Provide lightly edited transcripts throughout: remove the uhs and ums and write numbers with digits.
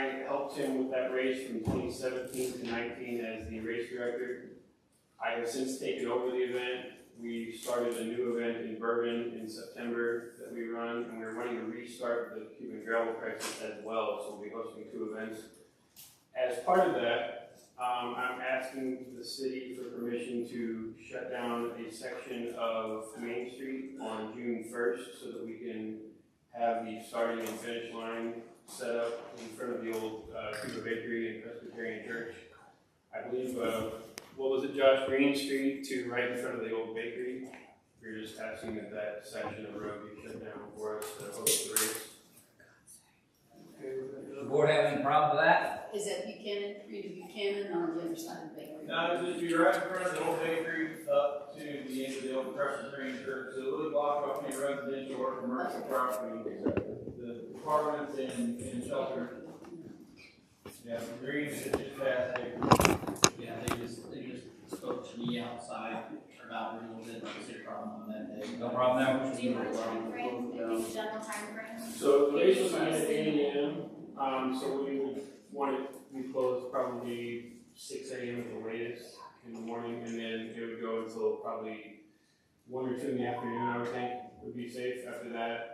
I helped him with that race from 2017 to 19 as the race director. I have since taken over the event. We started a new event in Bourbon in September that we run, and we're running to restart the Cuban Gravel Crisis as well, so we'll be hosting 2 events. As part of that, I'm asking the city for permission to shut down a section of Main Street on June 1st so that we can have the starting and finish line set up in front of the old Cuba Bakery and Presbyterian Church. I believe, what was it, Josh? Green Street to right in front of the old bakery. We're just asking that that section of the road be shut down for us to host the race. Okay, Does the board have any problem with that? Is that Buchanan, Buchanan on the other side of the bakery? No, just be right in front of the old bakery up to the end of the old Presbyterian Church. So it would block off any residential or commercial property. The apartments and shelter. Yeah, green is just past there. Yeah, they just spoke to me outside about a little bit of a problem on that day. No problem there? Do you want a time frame, maybe the general time frame? So the race was at 8 a.m. So we would want it to be closed probably 6 a.m. at the latest in the morning, and then it would go until probably 1 or 2 in the afternoon, I would think, would be safe. After that,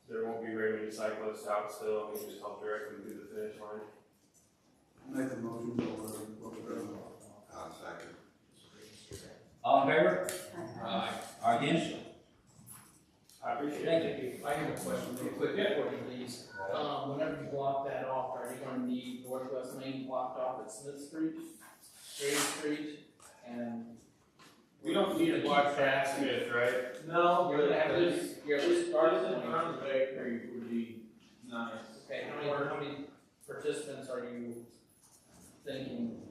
there won't be very many cyclists out still, and we just help direct them to the finish line. Make a motion to I'll second. All in favor? Aye. Or against? I appreciate Thank it. I have a question real quick for you, please. Whenever you block that off, are you going to need Northwest Lane blocked off at Smith Street, Green Street, and We don't need to block past Smith, right? No, You're gonna have but this- just, you're just start start in front of the bakery would be nice. okay, how many participants are you thinking?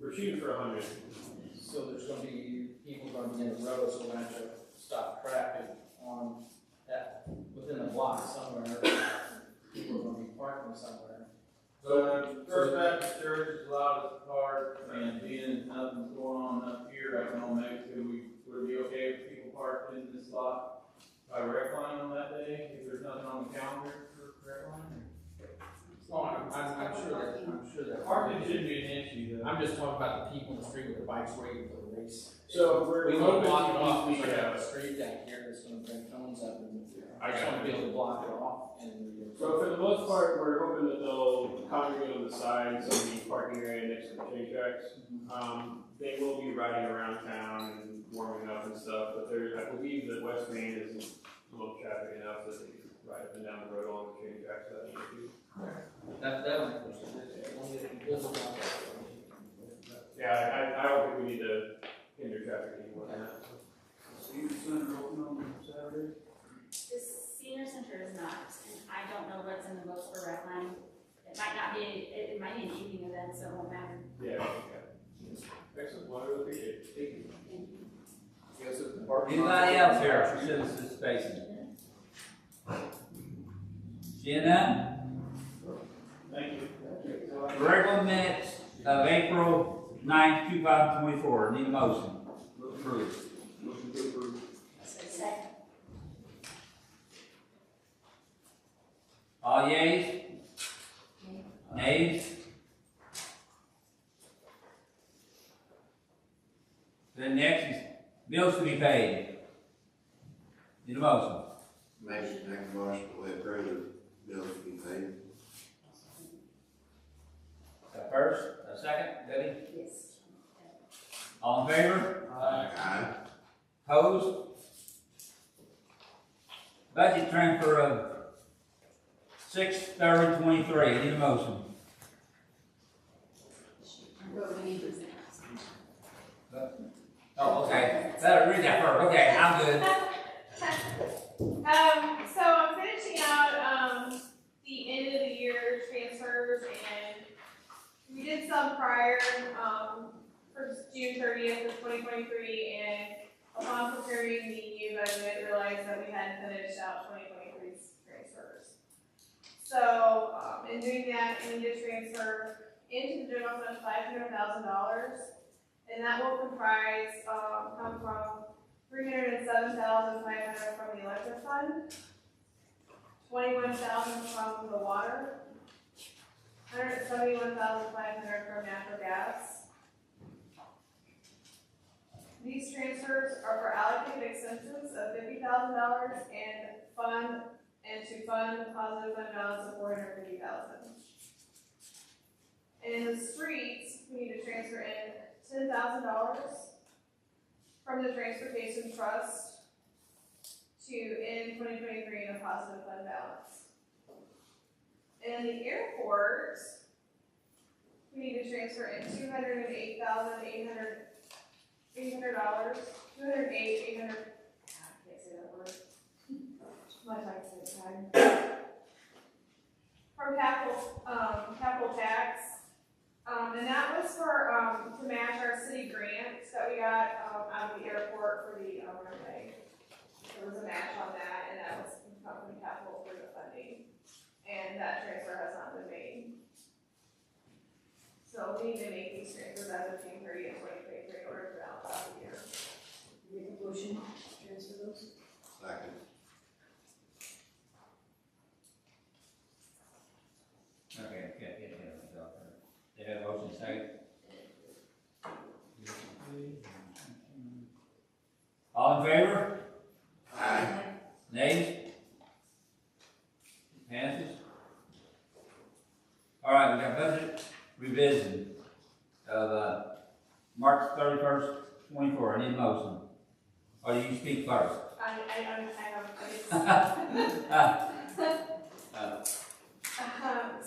We're shooting for 100. So there's going to be people going to be in the road, so we're going to have to stop traffic on that, within the block somewhere. People are going to be parking somewhere. So First Baptist Church is allowed us to park, and being nothing's going on up here, I can only make it, would it be okay if people parked in this lot by rec line on that day, if there's nothing on the calendar for rec line? Oh, I'm sure that. Parking shouldn't be an issue though. I'm just talking about the people in the street with their bikes waiting for the race. So we're We want to hoping block it to off, keep we the, have a street down here that's going to bring cones up, and I I just got want to be able to block it off. And So for the most part, we're hoping that they'll congregate on the sides of the parking area next to the train tracks. They will be riding around town and warming up and stuff, but I believe that West Main is a little traffic enough that they can ride up and down the road along the train tracks. So that should be. that was Yeah, I don't think we need to hinder traffic anymore than that. Senior Center open on Saturday? The senior center is not, and I don't know what's in the books for rec line. It might not be, it might be an evening event, so it won't matter. Yeah, okay. Excellent, well, I really appreciate it. Thank you. Yes, if the parking Anybody else here for citizen participation? Seeing none? Thank you. Regular minutes of April 9th, 2024. Need a motion. Approved. Motion to approve. Second. All yeas? Nays? Then next is bills to be paid. Need a motion. Make a motion to approve the bills to be paid. A first, a second, Debbie? Yes. All in favor? Aye. Opposed? Budget transfer of 6/30/23. Need a motion. Well, we need this. Oh, okay. Better read that first. Okay, I'm good. So I'm finishing out, the end of the year transfers, and we did some prior, for June 30th of 2023, and upon preparing the budget, realized that we hadn't finished out 2023's transfers. So, in doing that, we need to transfer into the general fund $500,000, and that will comprise, come from $307,500 from the electric fund, $21,000 from the water, $171,500 from natural gas. These transfers are for allocated expenses of $50,000 and to fund positive fund balance of $450,000. In the streets, we need to transfer in $10,000 from the transportation trust to end 2023 in a positive fund balance. In the airport, we need to transfer in $208,800, $208,800, I can't say that word. My tongue's so tired. From capital tax, and that was for, to match our city grants that we got, out of the airport for the, runway. There was a match on that, and that was from capital for the funding, and that transfer has not been made. So we need to make these transfers as of June 30th, 2023 in order to balance out the year. Make a motion, transfer those. Second. Okay, they have a motion second. All in favor? Aye. Nays? Passes? All right, we got budget revision of, March 31st, 24. I need a motion. Or do you speak first?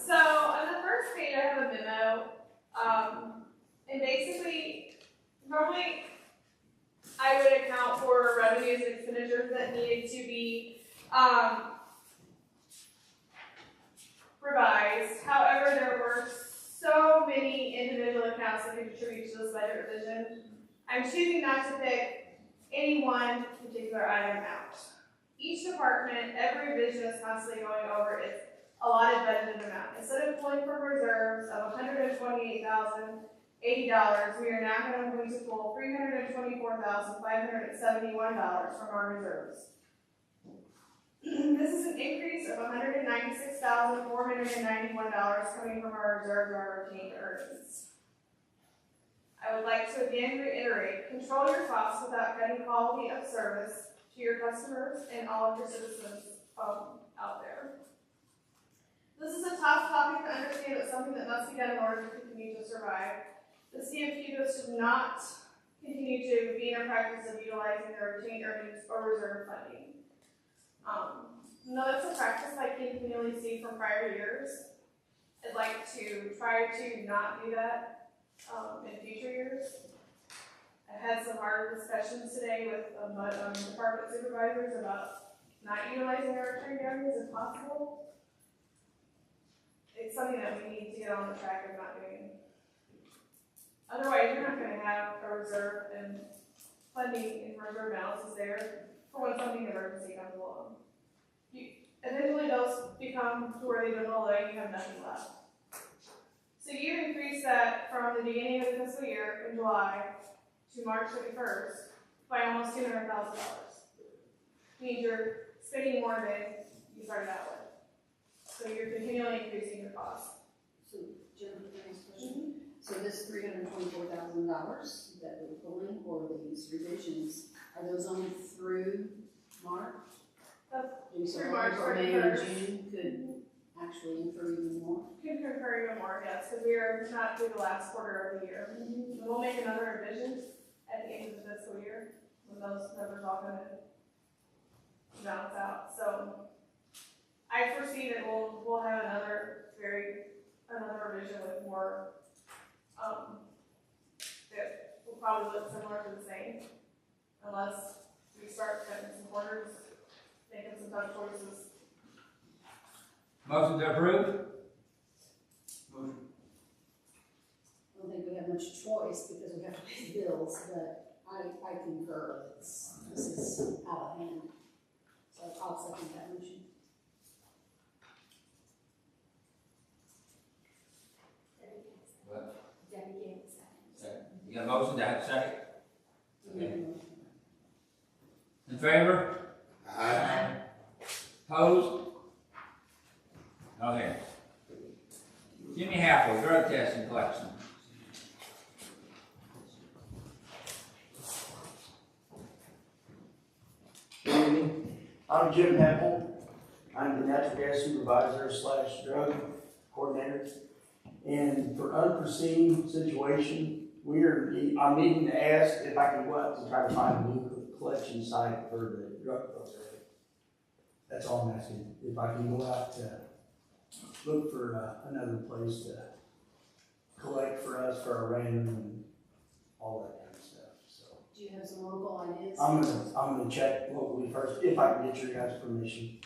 So on the first page, I have a memo, and basically, normally, I would account for revenues and expenditures that needed to be, revised. However, there were so many individual accounts that contribute to this budget revision. I'm choosing not to pick any one particular item out. Each department, every revision is constantly going over its allotted budgeted amount. Instead of pulling from reserves of $128,080, we are now going to pull $324,571 from our reserves. This is an increase of $196,491 coming from our reserves and our retained earnings. I would like to again reiterate, control your costs without cutting quality of service to your customers and all of your citizens out there. This is a tough topic to understand, but something that must be done in order to continue to survive. The CFQ should not continue to be in a practice of utilizing their retained earnings or reserve funding. No, that's a practice I continually see from prior years. I'd like to try to not do that in future years. I had some hard discussions today with department supervisors about not utilizing our retained earnings if possible. It's something that we need to get on the track of not doing. Otherwise, you're not going to have a reserve and funding and reserve balances there for when something emergency comes along. Eventually, those become to where they dwindle away and you have nothing left. So you increase that from the beginning of the fiscal year in July to March 31st by almost $200,000. Means you're spending more than you started out with. So you're continually increasing your costs. So, Jennifer, next question. So this $324,000 that we're pulling, or these revisions, are those only through March? Through March Or May or 31st. June could actually incur even more? Could concur even more, yes, because we are not through the last quarter of the year. And we'll make another revision at the end of the fiscal year when those numbers all come in, balance out. So I foresee that we'll have another revision with more, that will probably look similar to the same, unless we start cutting some corners, making some tough choices. Motion to approve? Motion. I don't think we have much choice because we have to pay the bills, but I concur, this is out of hand. So I'll second that motion. What? Debbie gave a second. You got a motion to have a second? You make a motion. In favor? Aye. Opposed? Okay. Jimmy Haffel, drug test and collection. Good evening. I'm Jim Hempel. I'm the natural gas supervisor slash drug coordinator. And for unforeseen situation, I'm needing to ask if I can go out to try to find a new collection site for the drug program. That's all I'm asking. If I can go out to look for another place to collect for us for our random and all that kind of stuff. So Do you have some local ideas? I'm gonna check locally first, if I can get your guys' permission.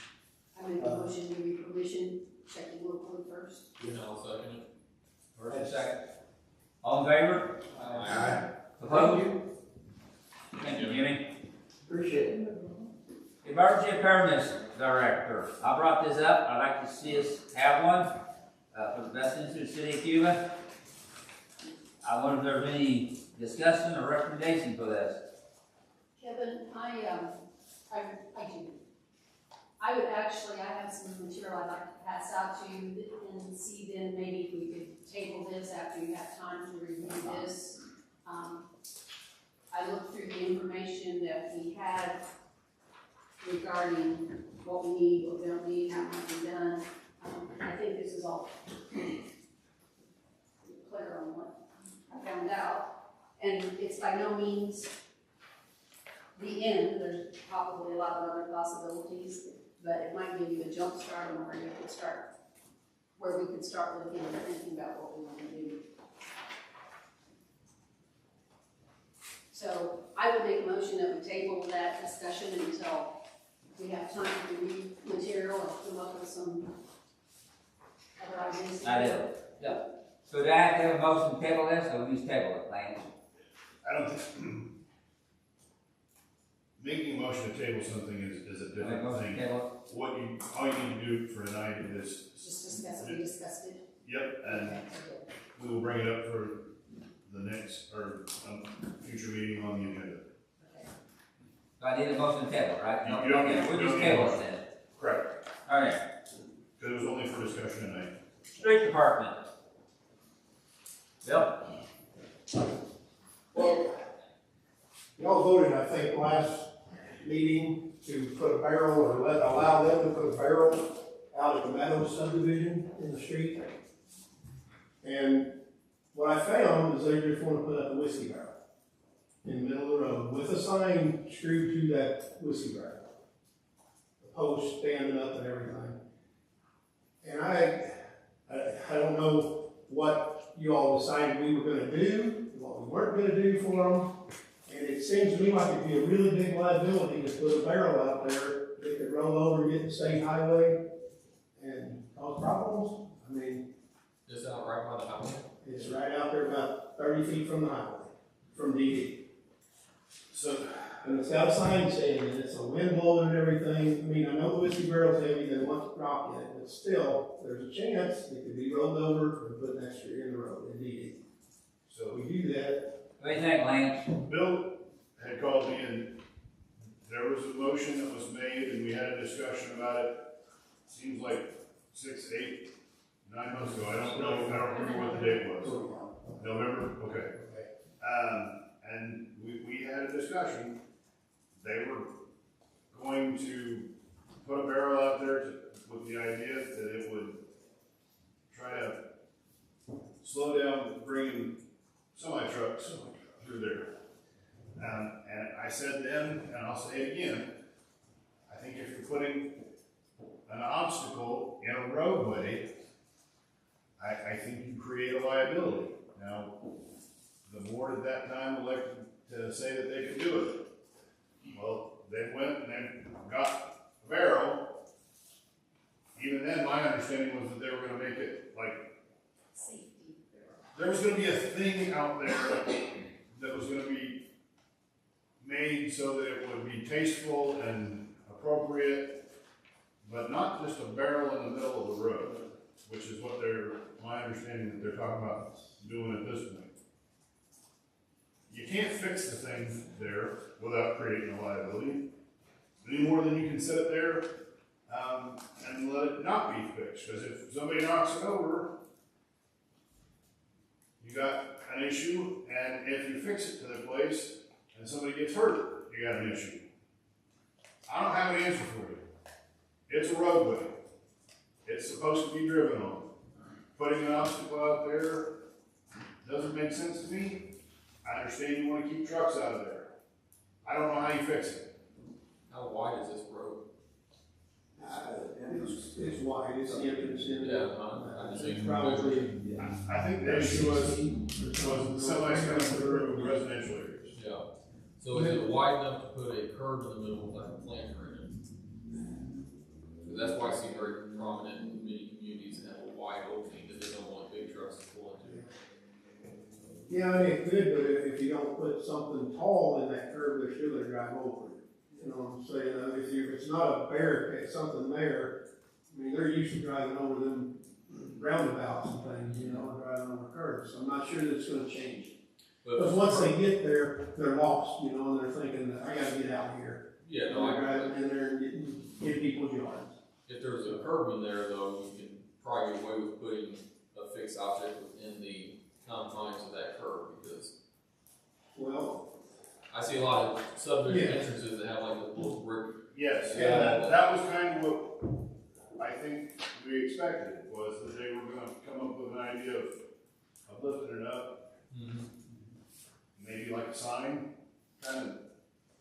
I make a motion, give you permission, checking locally first. I'll second it. First and second. All in favor? Aye. Opposed? Thank you, Jimmy. Appreciate it. Emergency Preparedness Director, I brought this up, I'd like to see us have one, for the best interest of the city of Cuba. I wonder if there's any discussion or recommendation for this. Kevin, I do. I would actually, I have some material I'd like to pass out to you and see then maybe if we could table this after you have time to review this. I looked through the information that we had regarding what we need, what we don't need, how much we've done. I think this is all clear on what I found out. And it's by no means the end. There's probably a lot of other possibilities, but it might give you a jump start on where you could start, where we could start looking and thinking about what we want to do. So I would make a motion that we table that discussion until we have time to read material and come up with some other ideas. I do, yeah. So do I have to have a motion to table this, or we just table it, Lance? I don't think, making a motion to table something is a Make a different motion to thing. table All you need to do for tonight is, Just discuss it, we discussed it. yep, and Okay, we will bring it up for the next, or future meeting on the agenda. okay. So I need a motion to table, right? You don't need- Okay, we'll you just don't need a table it motion. then. Correct, All right, because it was only for discussion tonight. Street Department. Bill? Well, y'all voted, I think, last meeting to put a barrel or allow them to put a barrel out at the Meadows subdivision in the street. And what I found is they just want to put up a whiskey barrel in the middle of the road with a sign screwed to that whiskey barrel. The post standing up and everything. And I don't know what you all decided we were gonna do, what we weren't gonna do for them. And it seems to me like it'd be a really big liability to put a barrel out there that could roll over and get the state highway and cause problems. I mean, Just out right by the house. it's right out there about 30 feet from the highway, from DD. So, And it's got a sign saying that it's a wind blowing and everything. I mean, I know the whiskey barrel's heavy, they want to drop in it, but still, there's a chance it could be rolled over and put next year in the road in DD. So so we do that. What do you think, Lance? Bill had called me and there was a motion that was made and we had a discussion about it. Seems like 6, 8, 9 months ago. I don't remember what the date was. November? Okay. And we had a discussion. They were going to put a barrel out there with the idea that it would try to slow down bringing semi-trucks through there. And I said then, and I'll say it again, I think if you're putting an obstacle in a roadway, I think you create a liability. Now, the board at that time elected to say that they could do it. Well, they went and they got a barrel. Even then, my understanding was that they were gonna make it like, Safety. there was gonna be a thing out there that was gonna be made so that it would be tasteful and appropriate, but not just a barrel in the middle of the road, which is what my understanding that they're talking about doing at this point. You can't fix the thing there without creating a liability, any more than you can set it there and let it not be fixed. Because if somebody knocks it over, you got an issue, and if you fix it to the place and somebody gets hurt, you got an issue. I don't have an answer for you. It's a roadway. It's supposed to be driven on. Putting an obstacle out there doesn't make sense to me. I understand you wanna keep trucks out of there. I don't know how you fix it. How wide is this road? It's wide, it's the entrance in. I just think Probably. I think the issue was somebody's coming through residential areas. Yeah. So is it wide enough to put a curb in the middle with like a planter in it? 'Cause that's why I see very prominent in many communities that have a wide opening that they don't want big trucks to pull into. Yeah, I mean, it could, but if you don't put something tall in that curb, they're still gonna drive over it. You know what I'm saying? If it's not a barricade, something there, I mean, they're used to driving over them roundabouts and things, you know, driving over curbs. So I'm not sure that's gonna change. Because once they get there, they're lost, you know, and they're thinking, I gotta get out here. Yeah, And no, they're driving in there and getting people's yards. if there's a curb in there though, you can probably get away with putting a fixed object within the confines of that curb, because Well, I see a lot of subdivision Yeah. entrances that have like a little brick. Yes, and Yeah. that was kind of what I think we expected, was that they were gonna come up with an idea of lifting it up, maybe like a sign, kind of,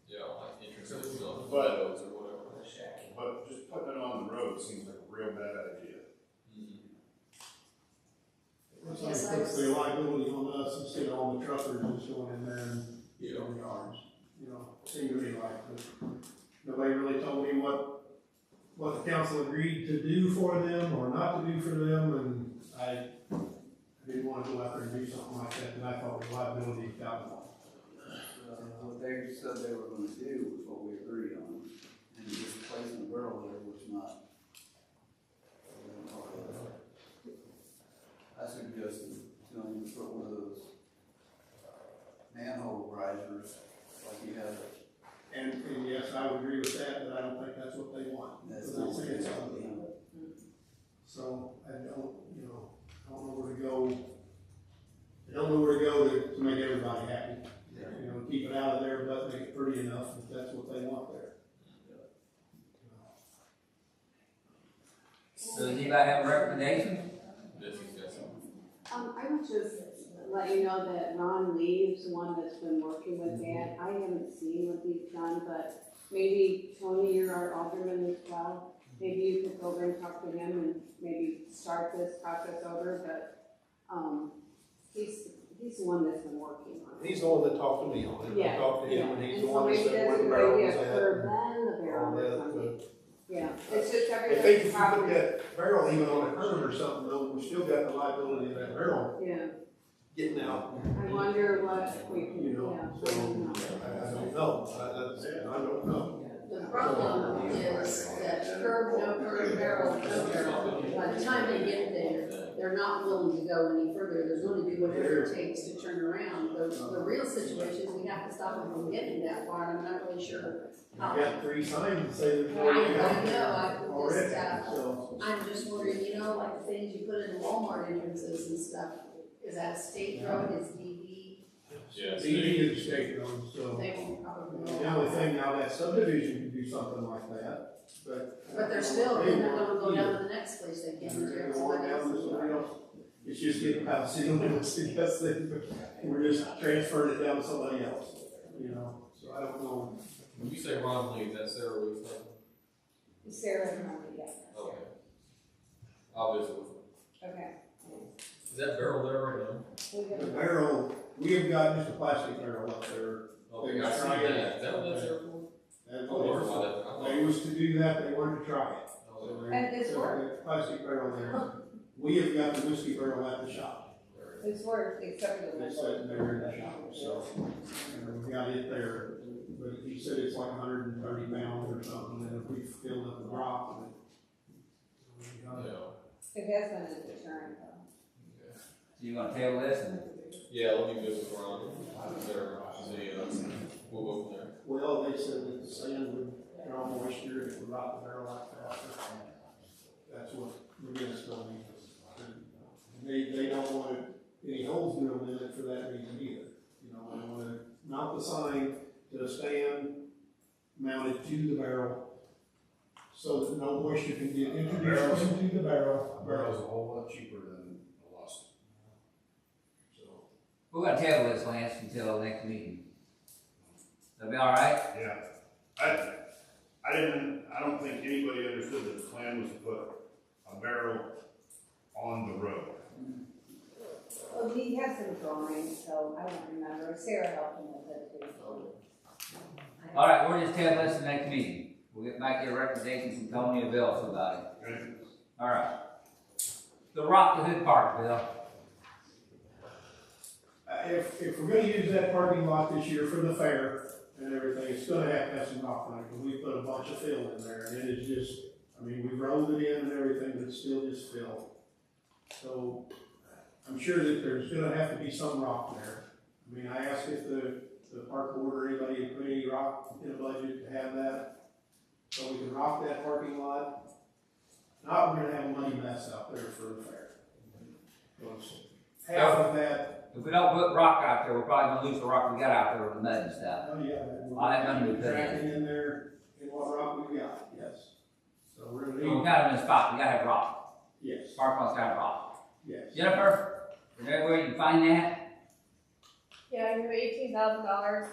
Yeah, like entrances on But- meadows or whatever. but just putting it on the road seems like a real bad idea. it's like puts the liability on us instead of on the truckers just going in there and getting on the yards. You know, seemed to me like, but nobody really told me what the council agreed to do for them or not to do for them, and I didn't want to go out there and do something like that, and I thought the liability without one. What they said they were gonna do was what we agreed on, and just placing a barrel there was not. I suggested, you know, you put one of those manhole risers, like you have. And yes, I would agree with that, but I don't think that's what they want. That's Because not they what say it's they on want. them. So I don't, you know, I don't know where to go. I don't know where to go to make everybody happy. You know, keep it out of there, but make it pretty enough if that's what they want there. So does anybody have a recommendation? This has got some. I would just let you know that Ron Lee is the one that's been working with that. I haven't seen what he's done, but maybe Tony, you're our alderman as well. Maybe you could go over and talk to him and maybe start this process over, but, he's the one that's been working on it. He's the one that talked to me on it. I talked to him, and he's the one that And so said maybe where that's the a barrel good was idea at. for then the barrel all or that, something. but Yeah, it's just I everything. think if you put that barrel even on a curb or something, though, we still got the liability of that barrel Yeah, getting out. I wonder what we can, You know, yeah. so, I don't know, I don't know. The problem is that curb, no curb, barrel, no barrel. By the time they get there, they're not willing to go any further. They're going to do whatever it takes to turn around. The real situation is we have to stop them from getting that far, and I'm not really sure how. You got 3 signs that say there's I no way out know, there I already, just, so. I'm just wondering, you know, like the things you put in Walmart entrances and stuff, is that a state road, is DD? Yeah, DD is a state road, so. They won't probably. The only thing now, that subdivision can do something like that, but. But they're still, then they're gonna go down to the next place they can, and They're tear going somebody down to else's somebody yard. else. It's just getting past city limits, I guess, we're just transferring it down to somebody else, you know, so I don't know. When you say Ron Lee, that's Sarah Lee's husband? Sarah and Ron, yeah. Okay. I'll visit with him. Okay. Is that barrel there right now? The barrel, we have got just a plastic barrel up there. Okay, I see that. Is that what that's there for? That's Oh, what Lord, it's why for. that? I thought- They was to do that, they wanted to try it. Oh, So yeah. And it's so worked. that Plastic barrel there. We have got the whiskey barrel at the shop. It's worked, except for the It's sitting there in the shop, so, and we got it there. But he said it's like 130 pounds or something, and if we filled up the drop, then. we got it. Yeah. It has been a deterrent though. Okay. So you wanna table this and Yeah, let me visit with Ron. There, see, we'll go from there. Well, they said that the sand would draw moisture and it would rot the barrel like that. That's what McGinnis told me. And they don't want any holes in the the stand mounted to the barrel so that no moisture can get introduced into the barrel. A barrel's a whole lot cheaper than a lost. So, We're gonna table this, Lance, until the next meeting. That'll be all right? Yeah, I don't think anybody understood that the plan was to put a barrel on the road. Well, he has some drawings, so I don't remember. Sarah helped him with it too. All right, we'll just table this the next meeting. We'll get back to your recommendations from Tony and Bill about it. Okay? All right. The Rock the Hood Park, Bill. if we're gonna use that parking lot this year for the fair and everything, it's gonna have some rock on it, because we put a bunch of fill in there, and it is just, I mean, we rolled it in and everything, but it's still just fill. So, I'm sure that there's gonna have to be some rock there. I mean, I asked if the park board or anybody had put any rock in a budget to have that, so we can rock that parking lot. Not, we're gonna have a money mess out there for the fair. Because half of that, If we don't put rock out there, we're probably gonna lose the rock we got out there with the mud and stuff. oh yeah. All that money we put in. Tracking in there, in what rock we got, yes. So we're gonna We're need, kind of in a spot, we gotta have rock. yes, Park lot's gotta have rock. yes. Jennifer, is there anywhere you can find that? Yeah, you have $18,000,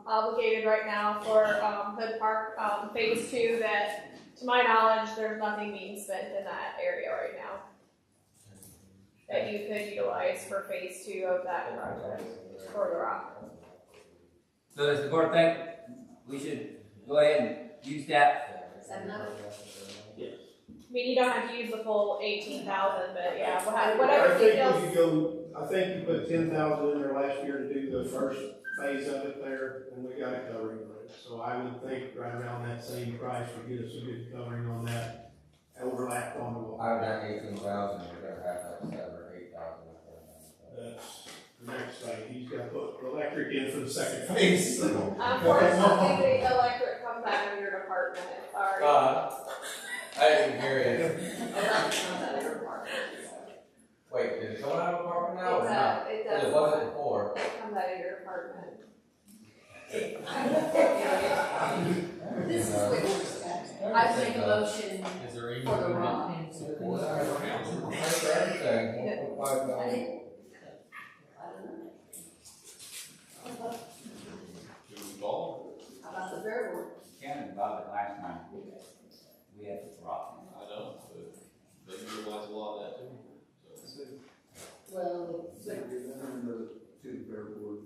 obligated right now for, Hood Park, phase 2, that, to my knowledge, there's nothing being spent in that area right now that you could utilize for phase 2 of that project, for the rock. So does the board think we should go ahead and use that? Is that enough? I mean, you don't have to use the full 18,000, but yeah, I whatever think details. we could go, I think you put 10,000 in there last year to do the first phase of it there, and we got a covering on it. So I would think right around that same price would get us a good covering on that overlap on the wall. I've got 18,000, we're gonna have like 7,000 or 8,000. That's the next thing, he's got to put the electric in for the second phase, so. Unfortunately, the electric comes out of your department, sorry. I didn't hear it. Electric comes out of your apartment. Wait, is it coming out of apartment now or It not? does, it It does. wasn't before. It comes out of your department. This is what I make a motion Is there any for the rock. support? Thanks for everything. 1.5 I million. didn't, I don't know. Do we call? How about the fair board? Cannon about it last time. We had the rock. I know, but they utilize a lot of that too. So. Well, To the fair board.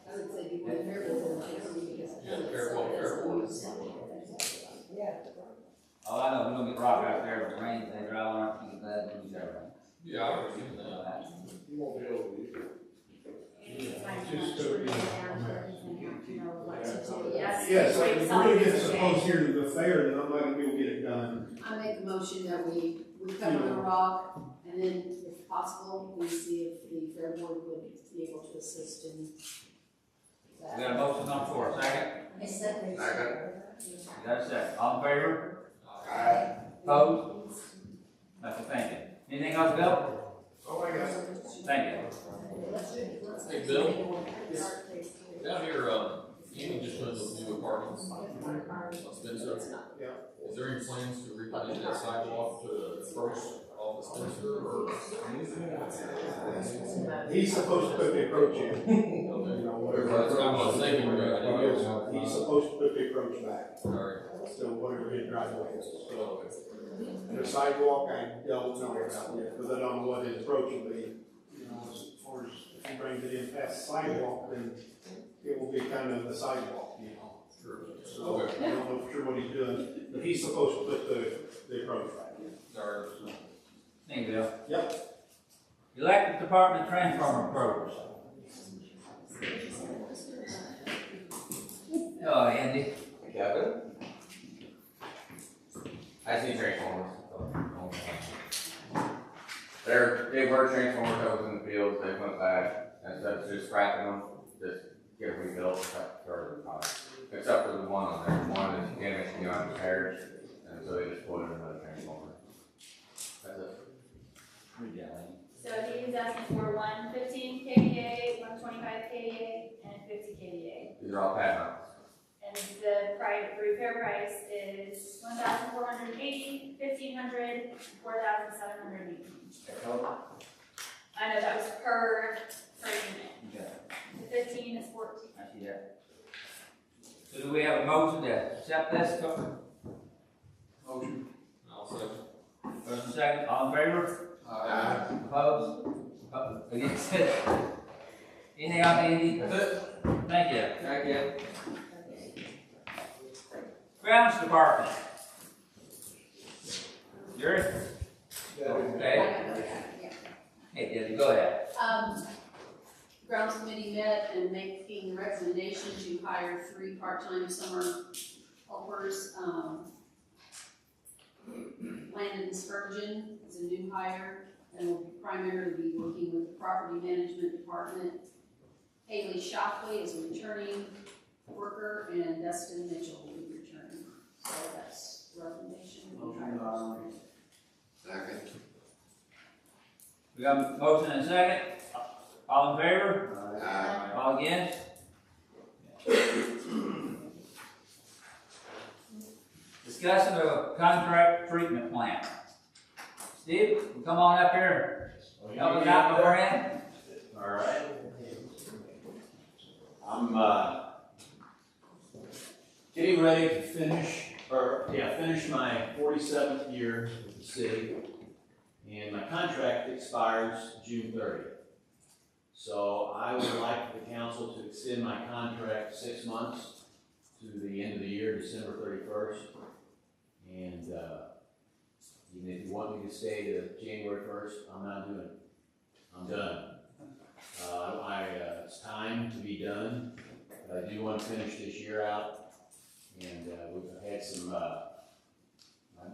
I would say you want the fair board, because. Yeah, fair board. Yeah. All I know, we don't get rock out there, if it rains, they drive on it, you can lose everything. Yeah, I remember seeing that. You won't be able to use it. Yes, like, if we're gonna get supposed here to the fair, then I'm not gonna be able to get it done. I make a motion that we cover the rock, and then if possible, we see if the fair board would be able to assist in that. We got a motion on the floor, second? I second. You got a second, all in favor? Aye. Opposed? That's a thank you. Anything else, Bill? Oh my God. Thank you. Hey, Bill? Down here, Andy just put those new apartments on Spencer. Yeah. Is there any plans to reconnect that sidewalk to the first off of Spencer or? He's supposed to put the approach in. Okay. You know, whatever. That's what I was thinking, I didn't know. He's supposed to put the approach back, Alright. so whatever his driveway is, so. And the sidewalk, I don't know about yet, because I don't know what his approach will be. You know, as far as if he brings it in past the sidewalk, then it will be kind of the sidewalk, you know. So I don't know for sure what he's doing, but he's supposed to put the approach back in. Alright. Thank you, Bill. Yep. Electric Department transformer approach. Oh, Andy. Kevin? I see transformers. They were transformers that was in the fields, they went back, instead of just scrapping them, just get rebuilt, except for the one on there, one is damaged beyond repair, and so they just put in another transformer. That's it. So he's asking for 115 kVA, 125 kVA, KDA. These are all padlocks. And the repair price is $1,480, $1,500, $4,718. I know that was per unit. Okay, The 15 is 14. I see that. So do we have a motion to accept this? Motion. I'll second. First and second, all in favor? Aye. Opposed? Against it? Anything else, Andy? Thank you. Thank you. Grounds Department. Jerry? Okay. Yeah. Hey, Debbie, go ahead. Grounds Committee met and making the recommendation to hire 3 part-time summer helpers. Landon Spurgeon is a new hire and will primarily be working with the Property Management Department. Haley Shockley is a returning worker, and Dustin Mitchell will be returning. So that's the recommendation. Motion. Second. We got a motion and a second. All in favor? Aye. All against? Discussion of a contract treatment plan. Steve, come on up here. Help us out beforehand. All right. I'm, getting ready to finish my 47th year with the city, and my contract expires June 30th. So I would like the council to extend my contract 6 months to the end of the year, December 31st. And, even if you want me to stay to January 1st, I'm not doing it. I'm done. It's time to be done. I do want to finish this year out, and we've had some.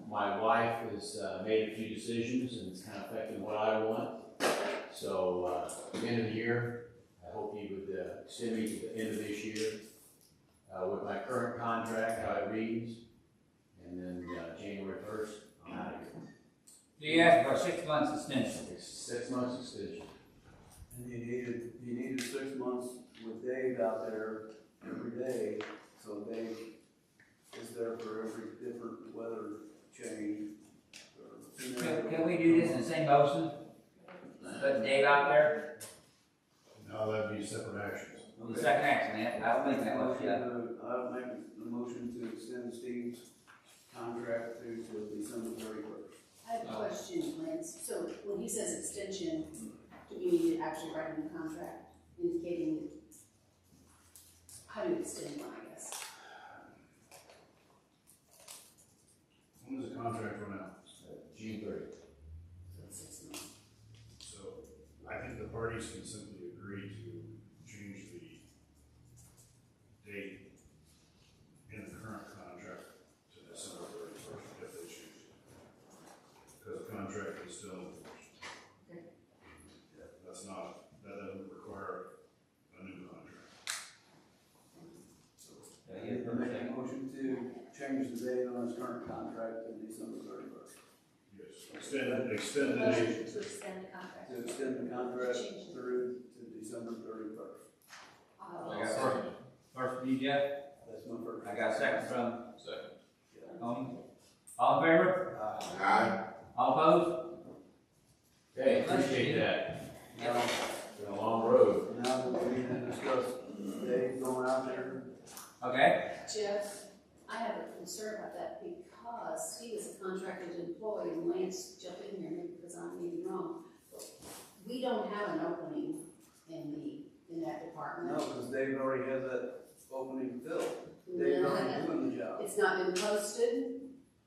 My wife has made a few decisions, and it's kind of affecting what I want. So at the end of the year, I hope you would extend me to the end of this year with my current contract, how it reads, and then January 1st, I'm out of here. Do you ask for a 6 months extension? It's 6 months extension. And you needed 6 months with Dave out there every day, so Dave is there for every different weather change. Can we do this in the same motion? Put Dave out there? No, that'd be separate actions. The second action, man. I don't think that motion. I'll make the motion to extend Steve's contract to December 31st. I have a question, Lance. So when he says extension, do we need to actually write in the contract indicating how to extend one, I guess? When does the contract run out? June 30th. So 6 months. So I think the parties can simply agree to change the date in the current contract to December 31st if they choose. Because the contract is still, that doesn't require a new contract. I make a motion to change the date on his current contract to December 31st. Yes, extend the date. To extend the contract. To extend the contract through to December 31st. I got first from you, Jeff. That's my first. I got a second from Second. Tony. All in favor? Aye. All opposed? Okay, appreciate that. Yep. Been a long road. Now that we need to discuss Dave going out there. Okay. Jeff, I have a concern about that because he was a contracted employee, and Lance, jump in here maybe because I'm maybe wrong. We don't have an opening in that department. No, because Dave already has that opening filled. Dave's already doing the job. It's not been posted,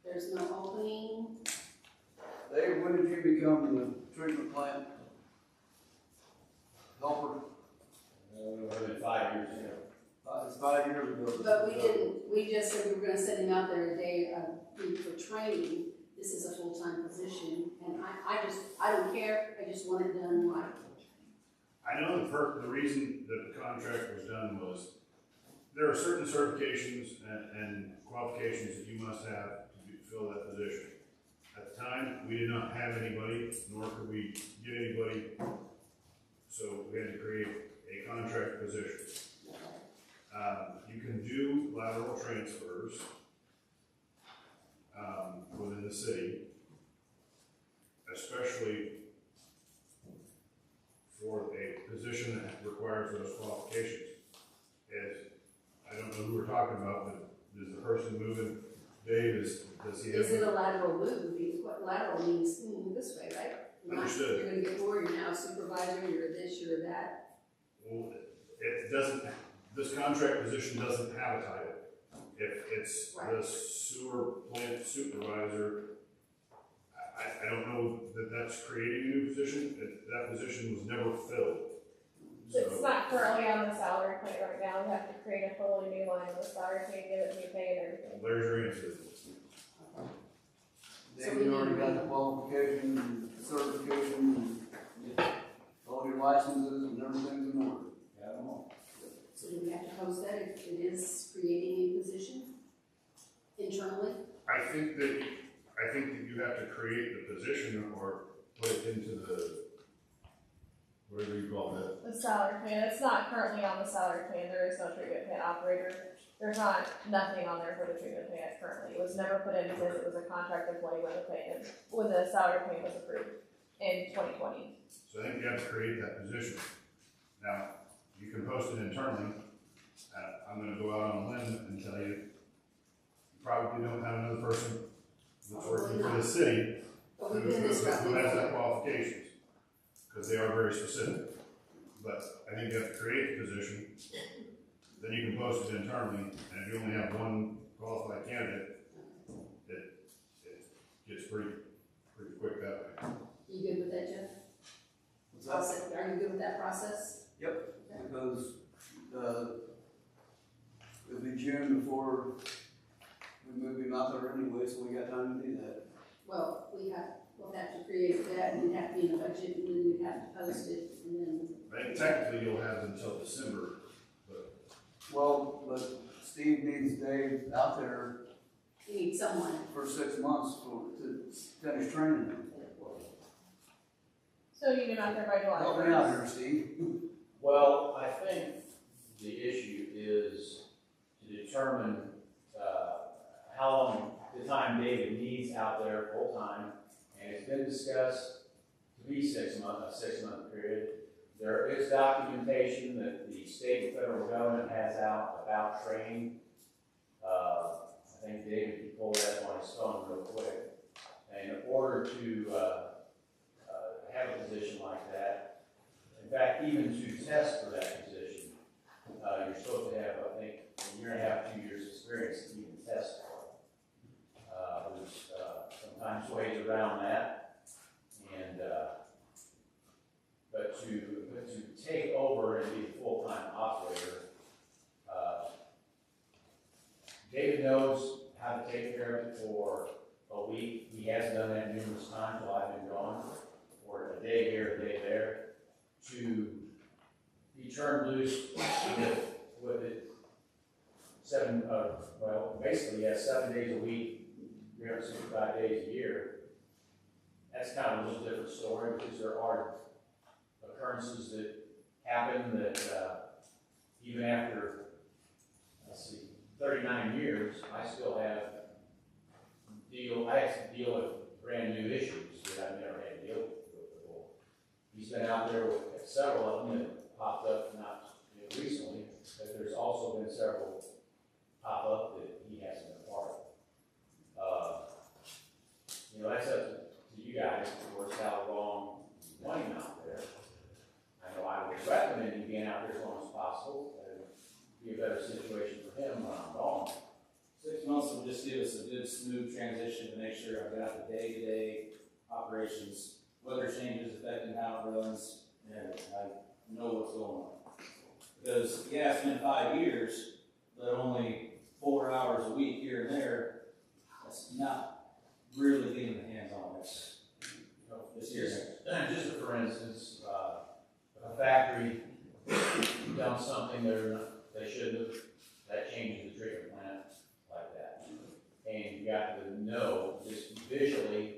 there's no opening. Dave, when did you become the treatment plant helper? Been 5 years ago. It's 5 years ago. But we just said we were gonna send him out there a day, week for training. This is a full-time position, and I don't care, I just want it done right. I know the reason that the contract was done was there are certain certifications and qualifications that you must have to fill that position. At the time, we did not have anybody, nor could we get anybody, so we had to create a contract position. You can do lateral transfers, within the city, especially for a position that requires those qualifications. As, I don't know who we're talking about, but is the person moving, Dave, does he have? Is it a lateral move? Because what lateral means, this way, right? Understood. You're gonna get more, you're now supervisor, you're this, you're that. Well, it doesn't, this contract position doesn't have a title. If it's the sewer plant supervisor, I don't know that that's creating a new position. That position was never filled. It's not currently on the salary plan right now, we have to create a totally new line on the salary plan, give it new pay and everything. There's your answer. They already got the qualification, and certification, and all your licenses and everything's in order. Got them all. So do we have to post that if it is creating a position internally? I think that you have to create the position or put it into the, whatever you call that. The salary plan, it's not currently on the salary plan, there is no treatment plant operator. There's nothing on there for the treatment plant currently. It was never put in because it was a contract employee when the salary plan was approved in 2020. So I think you have to create that position. Now, you can post it internally. I'm gonna go out on a limb and tell you probably don't have another person that's working for the city who has that qualifications, because they are very specific. But I think you have to create the position, then you can post it internally, and if you only have one qualified candidate, it gets pretty quick that way. You good with that, Jeff? What's that? Are you good with that process? Yep, because, it'll be June before we move him out there anyway, so we got time to do that. Well, we'll have to create that, and it'd have to be in the budget, and then we'd have to post it, and then. I think technically you'll have until December, but. Well, but Steve needs Dave out there You need someone. for 6 months to finish training him. So you get out there by July. Help me out here, Steve. Well, I think the issue is to determine, how long the time David needs out there full-time, and it's been discussed to be 6 months, a 6-month period. There is documentation that the state and federal government has out about training. I think David can pull that on his phone real quick. And in order to, have a position like that, in fact, even to test for that position, you're supposed to have, I think, 1.5 to 2 years experience to even test for it. There's sometimes ways around that, and but to take over and be a full-time operator, David knows how to take care of it for a week. He has done that numerous times while I've been gone, or a day here, a day there, to be turned loose with it basically, 7 days a week, 365 days a year. That's kind of a little different story, because there are occurrences that happen that, even after, 39 years, I still have to deal with brand new issues that I've never had to deal with before. He's been out there with several of them that popped up, not recently, but there's also been several pop up that he hasn't been a part of. That's up to you guys, of course, how long you want him out there. I know I would recommend him being out there as long as possible. Be a better situation for him when I'm gone. 6 months will just give us a good smooth transition to make sure I've got the day-to-day operations, weather changes affecting how it runs, and I know what's going on. Because, yeah, it's been 5 years, but only 4 hours a week here and there, that's not really getting the hands on this. This year. Just for instance, a factory dumps something they shouldn't have, that changes the treatment plant like that. And you got to know, just visually,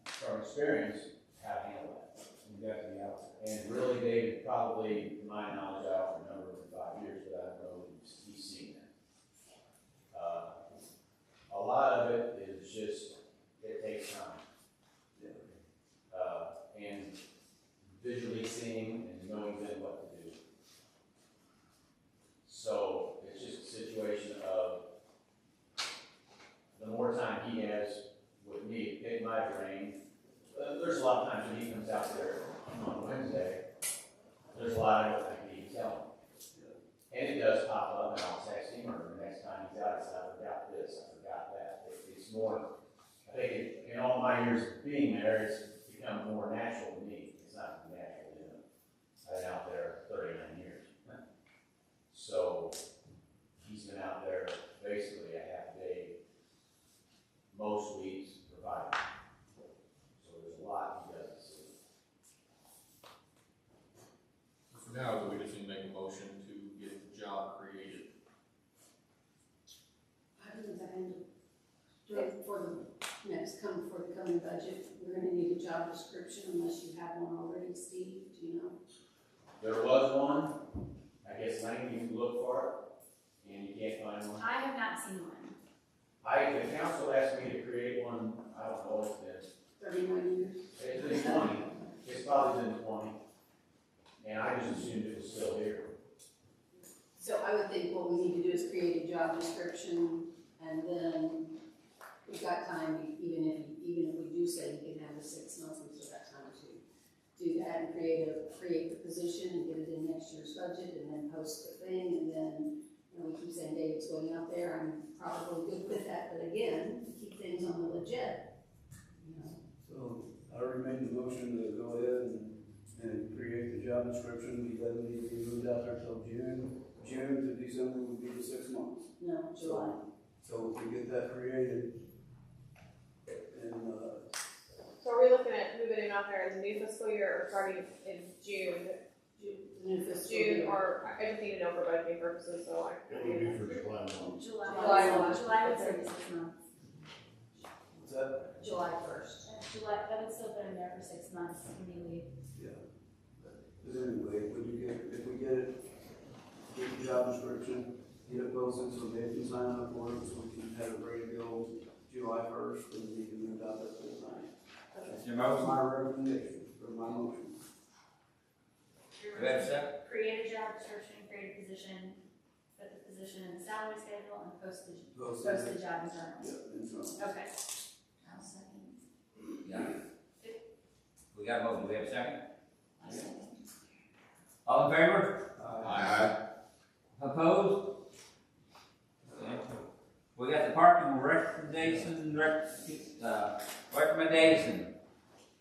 from experience, how to handle that. You got to be out there. And really, David, probably, to my knowledge, I don't remember for 5 years, the road, you've seen that. A lot of it is just, it takes time. And visually seeing and knowing then what to do. So it's just a situation of the more time he has with me to pick my drain. There's a lot of times when he comes out there on Wednesday, there's a lot I don't think he can tell him. And it does pop up, and I'll text him, or the next time he's out, I said, I forgot this, I forgot that. It's more, I think in all my years of being there, it's become more natural to me. It's not natural to him. I've been out there 39 years. So he's been out there basically a half day most weeks providing. So there's a lot he doesn't see. For now, do we just need to make a motion to get the job created? I think that for the next for the coming budget, we're gonna need a job description unless you have one already, Steve, do you know? There was one. I guess Lane, you can look for it, and you can't find one. I have not seen one. The council asked me to create one, I don't know, it's 39 years. been 20, it's probably been 20. And I just assumed it was still here. So I would think what we need to do is create a job description, and then we've got time, even if we do say you can have the 6 months, we've still got time to do that and create the position and get it in next year's budget, and then post the thing, and then, we keep saying David's going out there, I'm probably good with that, but again, keep things on the legit, So I remain the motion to go ahead and create the job description. He doesn't need to be moved out there till June. June to December would be the 6 months. No, July. So if we get that created, and, So are we looking at moving him out there in the new fiscal year or starting in June? New fiscal June, year. or I just need to know for budgeting purposes, so I. It would be for July 1. July would say the 6 months. what's that? July 1st. July, that would still put him there for 6 months when you leave. Yeah. But anyway, if we get it, get the job description, get it posted so they can sign up for it, so we can have it ready to go July 1st, and we can move out there full time. That's your That's motion. my recommendation, or my motion. Do we have a second? Create a job description, create a position, put the position in the salary schedule, and post the job internally. Yeah, internal. Okay. I'll second. Yeah. We got a motion, do we have a second? All in favor? Aye. Opposed? Okay. We got the parking recommendation.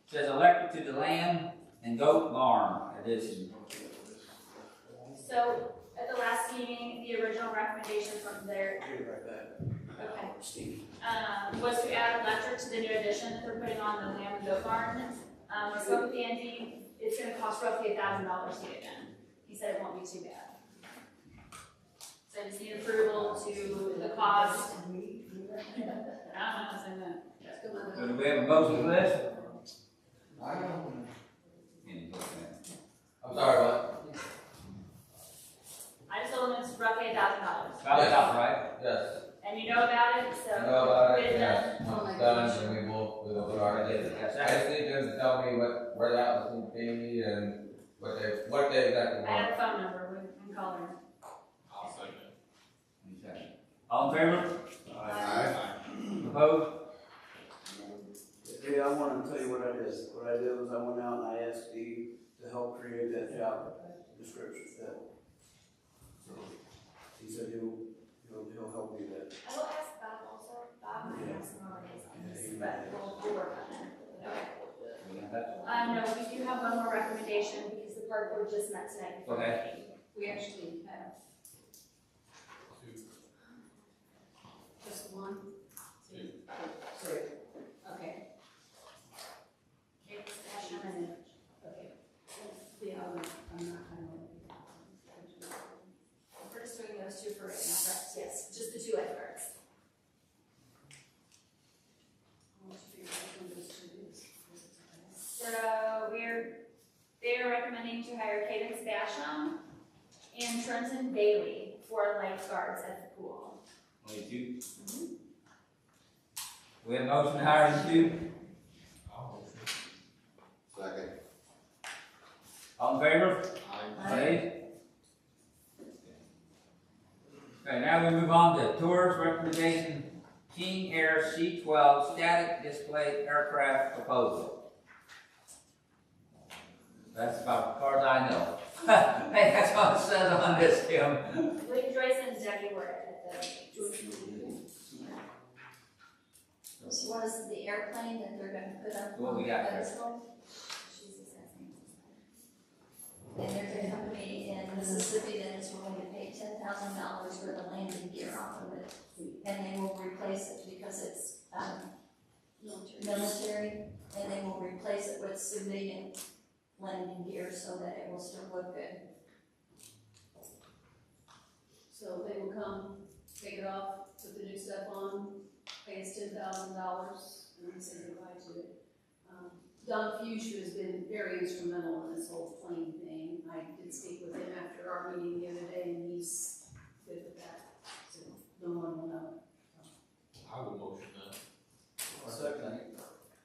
Says elected to the lamb and goat barn addition. So, at the last meeting, the original recommendation from there, Get it right back. okay, Steve. was to add electric to the new addition that they're putting on the lamb and goat barn. I spoke with Andy, it's gonna cost roughly $1,000 to get done. He said it won't be too bad. So I just need approval to the cost. I don't know what's in that. So do we have a motion for this? I'm sorry, what? I just told him it's roughly $1,000. $1,000, right? Yes. And you know about it, so. I know about get it, it yes. done. Once it's done, then we will start it. I just need them to tell me where that was going to be and what they exactly I want. have a phone number, we can call her. I'll second it. All in favor? Aye. Opposed? Hey, I want to tell you what I did. What I did was I went out and I asked Steve to help create that job description. So he said he'll help me with that. I will ask Bob also, Bob might have some holidays on this, but we'll work on that. Okay. No, we do have one more recommendation because the park board just met tonight. before the Okay. meeting. We actually have. Just one? Two. Three. Okay. It's Ashland and Okay. The other, I don't know. we're just doing those two for right now, correct? Yes, just the two lifeguards. So they are recommending to hire Cadence Basham and Trenton Bailey 4 lifeguards at the pool. Only 2? We have a motion to hire 2. Second. All in favor? Aye. Aye. Okay, now we move on to tours recommendation, King Air C-12 static display aircraft proposal. That's about as far as I know. Hey, that's what it says on this, Kim. Lee Joyce and Debbie were at the George meeting. This was the airplane that they're gonna put up What on we the got there? pedestal. And there's a company in Mississippi that is willing to pay $10,000 for the landing gear off of it. And they will replace it because it's, military, and they will replace it with civilian landing gear so that it will still look good. So they will come, take it off, put the new stuff on, pay us $10,000, and then say goodbye to it. Don Fuchs has been very instrumental in this whole plane thing. I did speak with him after our meeting the other day, and he's good with that, so no one will know. I would motion that. Second.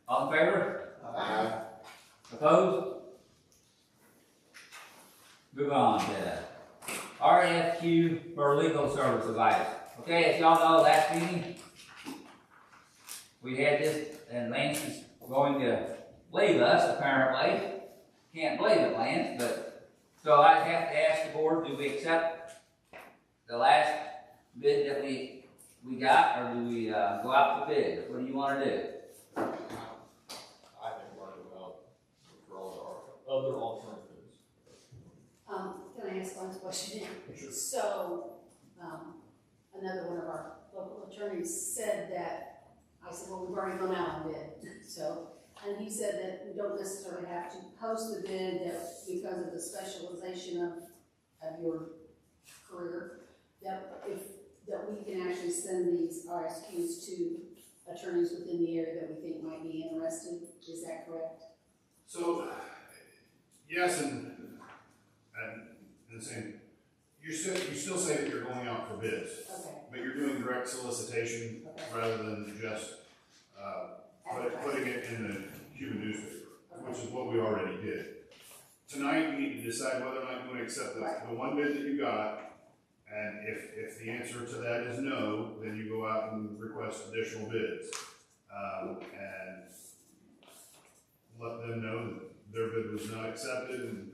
All in favor? Aye. Opposed? Move on to RFQ for legal service advice. Okay, as y'all know, last meeting, we had this, and Lance is going to leave us, apparently. Can't believe it, Lance, but, so I have to ask the board, do we accept the last bid that we got, or do we, go out for bid? What do you wanna do? I think we're gonna go out for all our other alternatives. Can I ask one question? So, another one of our local attorneys said that, I said, well, we've already gone out on bid, so, and he said that we don't necessarily have to post the bid that because of the specialization of your career, that we can actually send these RFQs to attorneys within the area that we think might be interested. Is that correct? So, yes, and the same, you still say that you're going out for bids, Okay. but you're doing direct solicitation Okay. rather than just, putting it in the Cuban newspaper, which is what we already did. Tonight, you need to decide whether or not you want to accept the one bid that you got, and if the answer to that is no, then you go out and request additional bids. And let them know that their bid was not accepted, and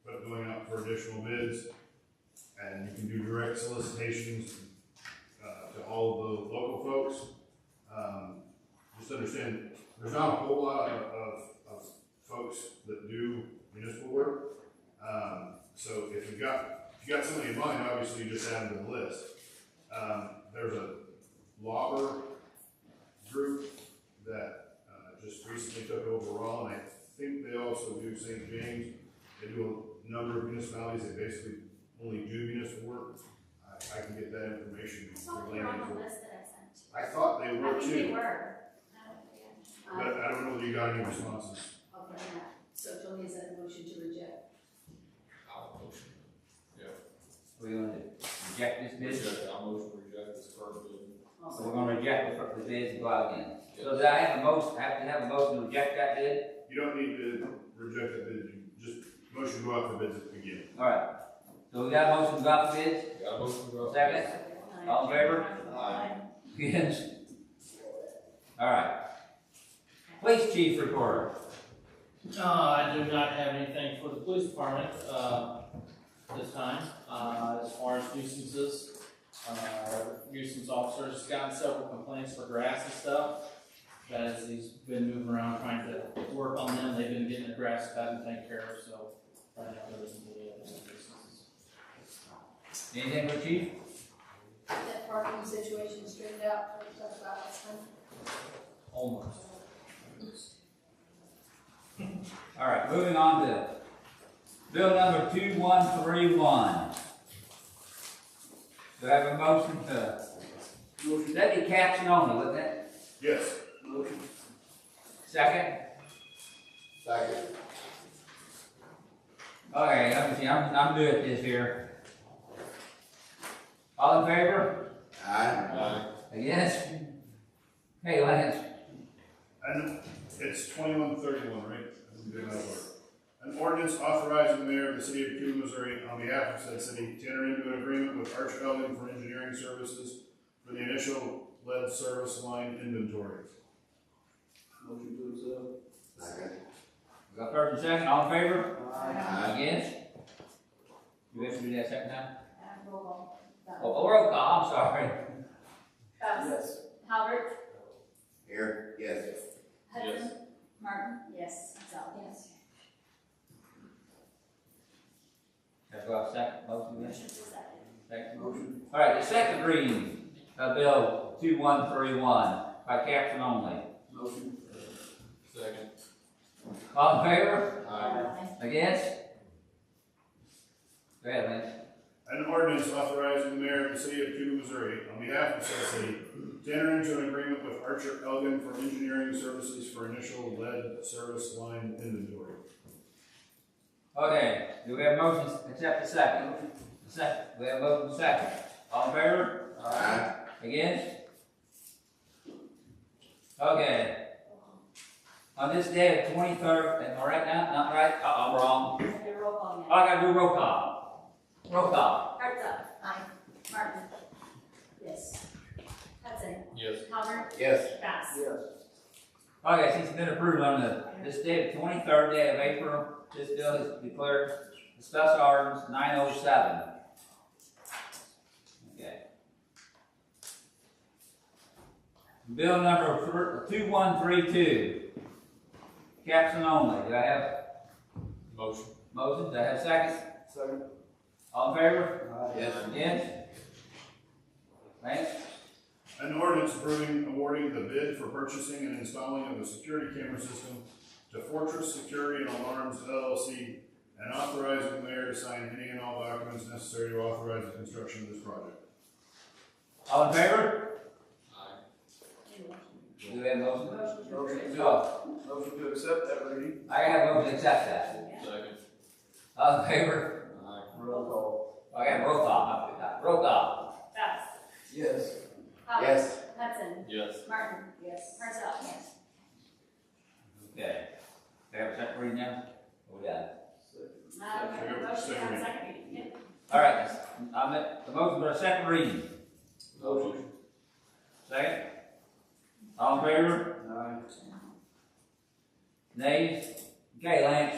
but going out for additional bids. And you can do direct solicitations to all of the local folks. Just understand, there's not a whole lot of folks that do municipal work. So if you got somebody in mind, obviously you just add them to the list. There's a Lauber group that just recently took over Raw, and I think they also do St. James. They do a number of municipalities. They basically only do municipal work. I can get that information. I saw they were on the list that I sent. I thought they were I think too. they were. But I don't know whether you got any responses. Okay, so Tony, is that a motion to reject? I'll motion. Yeah. We're gonna reject this bid? I'll motion to reject this current bid. So we're gonna reject the bids and go out again. So did I have to have a motion to reject that bid? You don't need to reject that bid. You just motion to go out for bids again. Alright. So we got a motion to go out for bids? Got a motion to go out. Second? All in favor? Aye. Against? Alright. Police chief report. I do not have anything for the police department, this time. As far as nuisances, nuisance officers gotten several complaints for grass and stuff. As he's been moving around trying to work on them, they've been getting the grass cut and taken care of, so right now there isn't any other nuisances. Anything for chief? That parking situation straightened out, we talked about last time? Almost. Alright, moving on to bill number 2131. Do I have a motion to? That'd be caption only, wouldn't it? Yes. Motion. Second? Second. Okay, let me see, I'm good at this here. All in favor? Aye. Against? Hey, Lance. And it's 2131, right? I'm doing that work. An ordinance authorizing the mayor of the city of Cuba, Missouri, on behalf of said city, to enter into an agreement with Arch Elgin for engineering services for the initial lead service line inventory. Motion to accept. Second. We got first and second, all in favor? Aye. Against? You have to do that second time? Roll call. Oh, roll call, I'm sorry. Best. Yes. Halbert, Here, yes. Hudson, Martin, Yes. Marcel. Yes. Have to go out second, motion, yes? Motion to second. Second. Motion. All right, the second reading of Bill 2131 by caption only. Motion. Second. All in favor? Aye. Against? Go ahead, Lance. An ordinance authorizing the mayor of the city of Cuba, Missouri, on behalf of said city, to enter into an agreement with Archer Elgin for engineering services for initial lead service line inventory. Okay, do we have motions to accept the second? The second, we have motion second. All in favor? Aye. Against? Okay. On this day of 23rd, am I right now? Not right? I'm wrong. Do a roll call Oh, I gotta do roll call. Roll call. Marcel. Aye. Martin, Yes. Hudson, Yes. Halbert, Yes. Bass. Yes. Okay, since it's been approved on this day, the 23rd day of April, this bill is declared the special ordinance 907. Okay. Bill number 2132, caption only. Do I have Motion. motion? Do I have second? Second. All in favor? Yes. Against? Lance? An ordinance awarding the bid for purchasing and installing of a security camera system to Fortress Security and Alarms LLC, and authorizing the mayor to sign any and all documents necessary to authorize the construction of this project. All in favor? Aye. Do we have motion? Motion. Oh, Motion to accept that reading. I have motion to accept that. Second. All in favor? Aye. Roll call. I got roll call. Roll call. Bass. Yes. Halbert. Yes. Hudson, Yes. Martin, Yes. Marcel. Yes. Okay. Do we have a second reading now? We got it. We have a motion to have a second reading. Yep. All right, I'm at the motion for a second reading. Motion. Second? All in favor? Aye. Nays? Okay, Lance.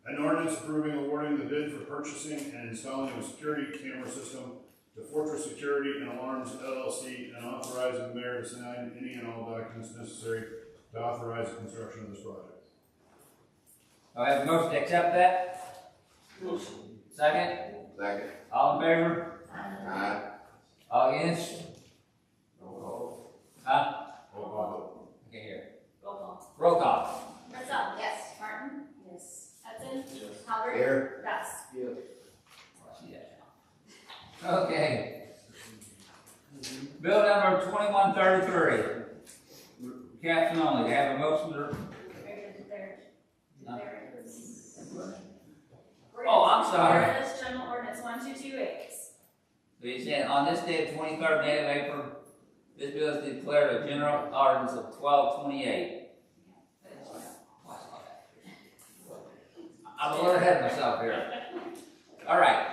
An ordinance awarding the bid for purchasing and installing a security camera system to Fortress Security and Alarms LLC, and authorizing the mayor to sign any and all documents necessary to authorize the construction of this project. Do I have a motion to accept that? Motion. Second? Second. All in favor? Aye. All against? Roll call. Huh? Roll call. I can't hear. Roll call. Roll call. Marcel. Yes. Martin, Yes. Hudson, Yes. Halbert, Here. Bass. Yes. I see that now. Okay. Bill number 2133. Caption only. Do you have a motion to? Oh, I'm sorry. Ordinance, General Ordinance 1228. He said, on this day, the 23rd day of April, this bill is declared a general ordinance of 1228. I'm a little ahead of myself here. All right.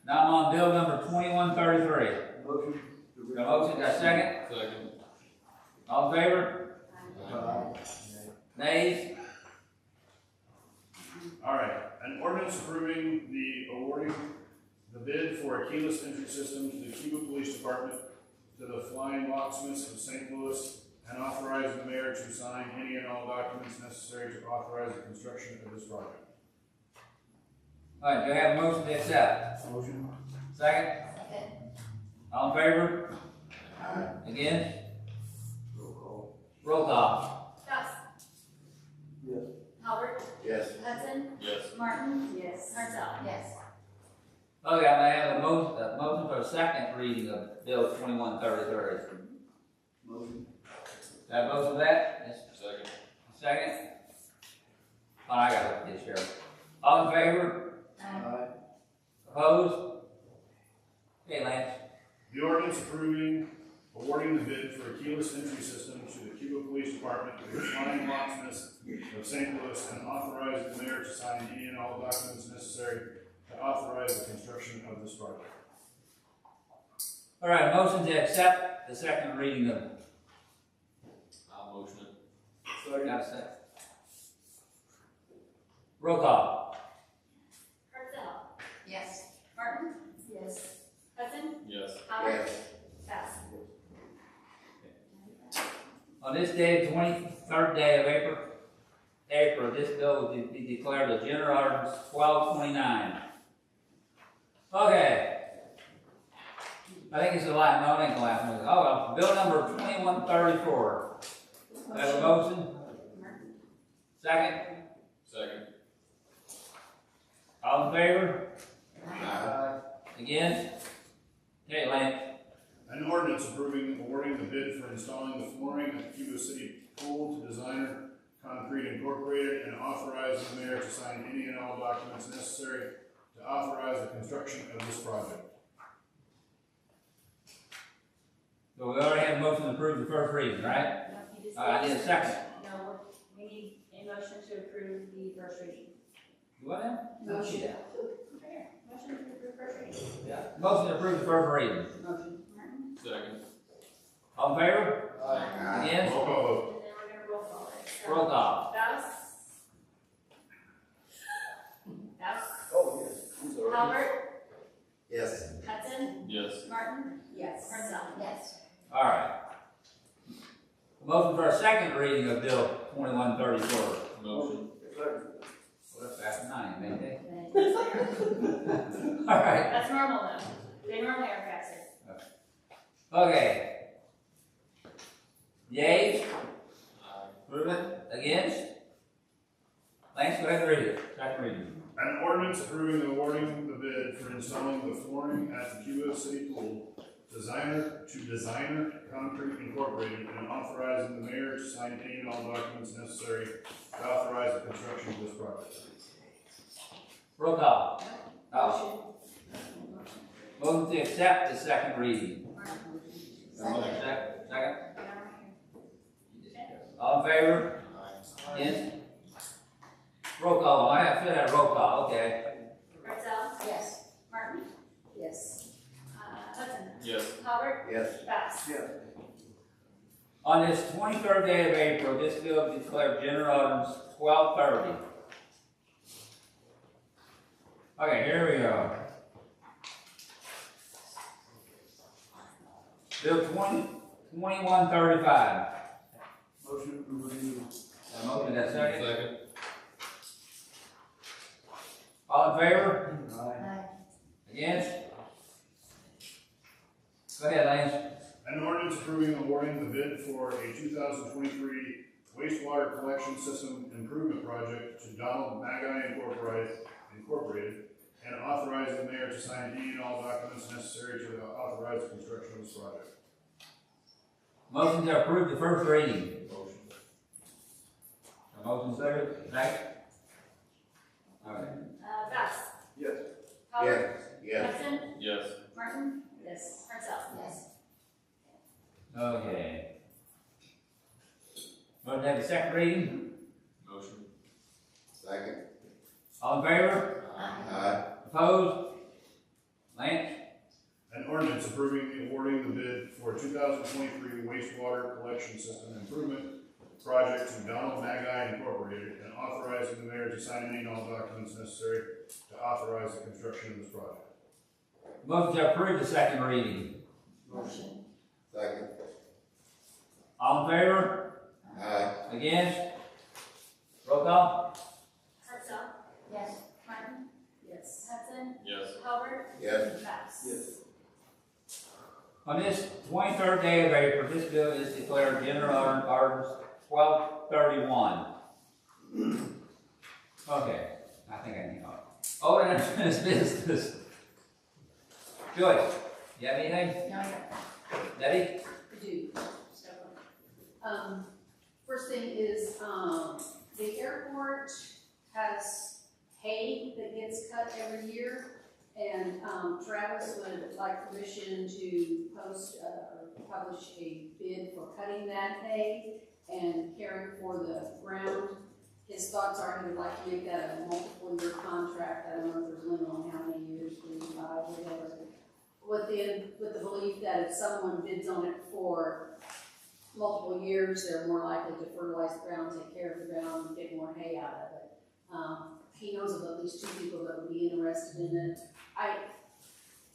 Now I'm on bill number 2133. Motion. Got a motion, got a second? Second. All in favor? Aye. Nays? All right, an ordinance awarding the bid for a keyless entry system to the Cuba Police Department, to the Flying Locksmiths of St. Louis, and authorizing the mayor to sign any and all documents necessary to authorize the construction of this project. All right, do I have a motion to accept? Motion. Second? All in favor? Against? Roll call. Roll call. Bass. Yes. Halbert, Yes. Hudson, Yes. Martin, Yes. Marcel. Yes. Okay, I'm gonna have a motion for a second reading of bill 2133. Motion. Got a motion for that? Yes. Second. Second? Oh, I gotta look at this here. All in favor? Aye. Opposed? keyless entry system to the Cuba Police Department through the Flying Locksmiths of St. Louis, and authorize the mayor to sign any and all documents necessary to authorize the construction of this project. All right, motion to accept the second reading of. I'll motion it. Got a second? Roll call. Hartzell, Yes. Martin, Yes. Hudson, Yes. Howard, Bass. On this day, the 23rd day of April, this bill will be declared a general ordinance 1229. Okay. I think it's a line, no, it ain't the last one. Oh, well, bill number 2134. Do I have a motion? Second? Second. All in favor? Against? Okay, Lance. An ordinance approving awarding the bid for installing the flooring at the Cuba City Pool to Designer Concrete Incorporated, and authorizing the mayor to sign any and all documents necessary to authorize the construction of this project. So we already have a motion to approve the first reading, right? No, you just. I need a second. No, we need a motion to approve the first reading. You want that? Motion. Right here, motion to approve first reading. Yeah. Motion to approve the first reading. Motion. Martin, Second. All in favor? Against? Roll call vote. and then we're gonna roll call it. So, Roll call. Bass. Bass. Oh, yes, I'm sorry. Howard, Yes. Hudson, Yes. Martin, Yes. Hartzell. Yes. All right. Motion for a second reading of Bill 2134. Motion. Well, that's after 9, maybe. All right. That's normal though. They normally are faster. Okay. Yeas? Aye. Approve it? Against? Thanks, go ahead and read it. Second reading. An ordinance approving and awarding the bid for installing the flooring at the Cuba City Pool Designer Concrete Incorporated, and authorizing the mayor to sign any and all documents necessary to authorize the construction of this project. Roll call. Motion. Motion to accept the second reading. Second. Second? All in favor? Against? Roll call. I have to that roll call, okay. Hartzell, Yes. Martin, Yes. Hudson, Yes. Howard, Yes. Bass. On this 23rd day of April, this bill is declared general ordinance 1230. Okay, here we go. Bill 2135. Motion to review. A motion, that second? Second. All in favor? Aye. Against? Go ahead, Lance. An ordinance approving and awarding the bid for a 2023 wastewater collection system improvement project to Donald Magai Incorporated, and authorize the mayor to sign any and all documents necessary to authorize the construction of this project. Motion to approve the first reading. Motion. A motion second? Second? All right. Bass. Yes. Howard, Yes. Hudson, Yes. Martin, Yes. Hartzell. Yes. Okay. Want to have a second reading? Motion. Second. All in favor? Aye. Opposed? Lance? An ordinance approving and awarding the bid for 2023 wastewater collection system improvement project to Donald Magai Incorporated, and authorizing the mayor to sign any and all documents necessary to authorize the construction of this project. Motion to approve the second reading. Motion. Second. All in favor? Aye. Against? Roll call? Hartzell, Yes. Martin, Yes. Hudson, Yes. Howard, Yes. Bass. Yes. On this 23rd day of April, this bill is declared general ordinance 1231. Okay, I think I need all. Oh, and unfinished business. Joyce, you have anything? No, Debbie? I do. First thing is, the airport has hay that gets cut every year. And, Travis would like permission to post, publish a bid for cutting that hay and caring for the ground. His thoughts are he would like to make that a multiple-year contract. I don't know if there's a limit on how many years, 3, 5, whatever. With the belief that if someone bids on it for multiple years, they're more likely to fertilize the ground, take care of the ground, and get more hay out of it. He knows of at least 2 people that would be interested in it.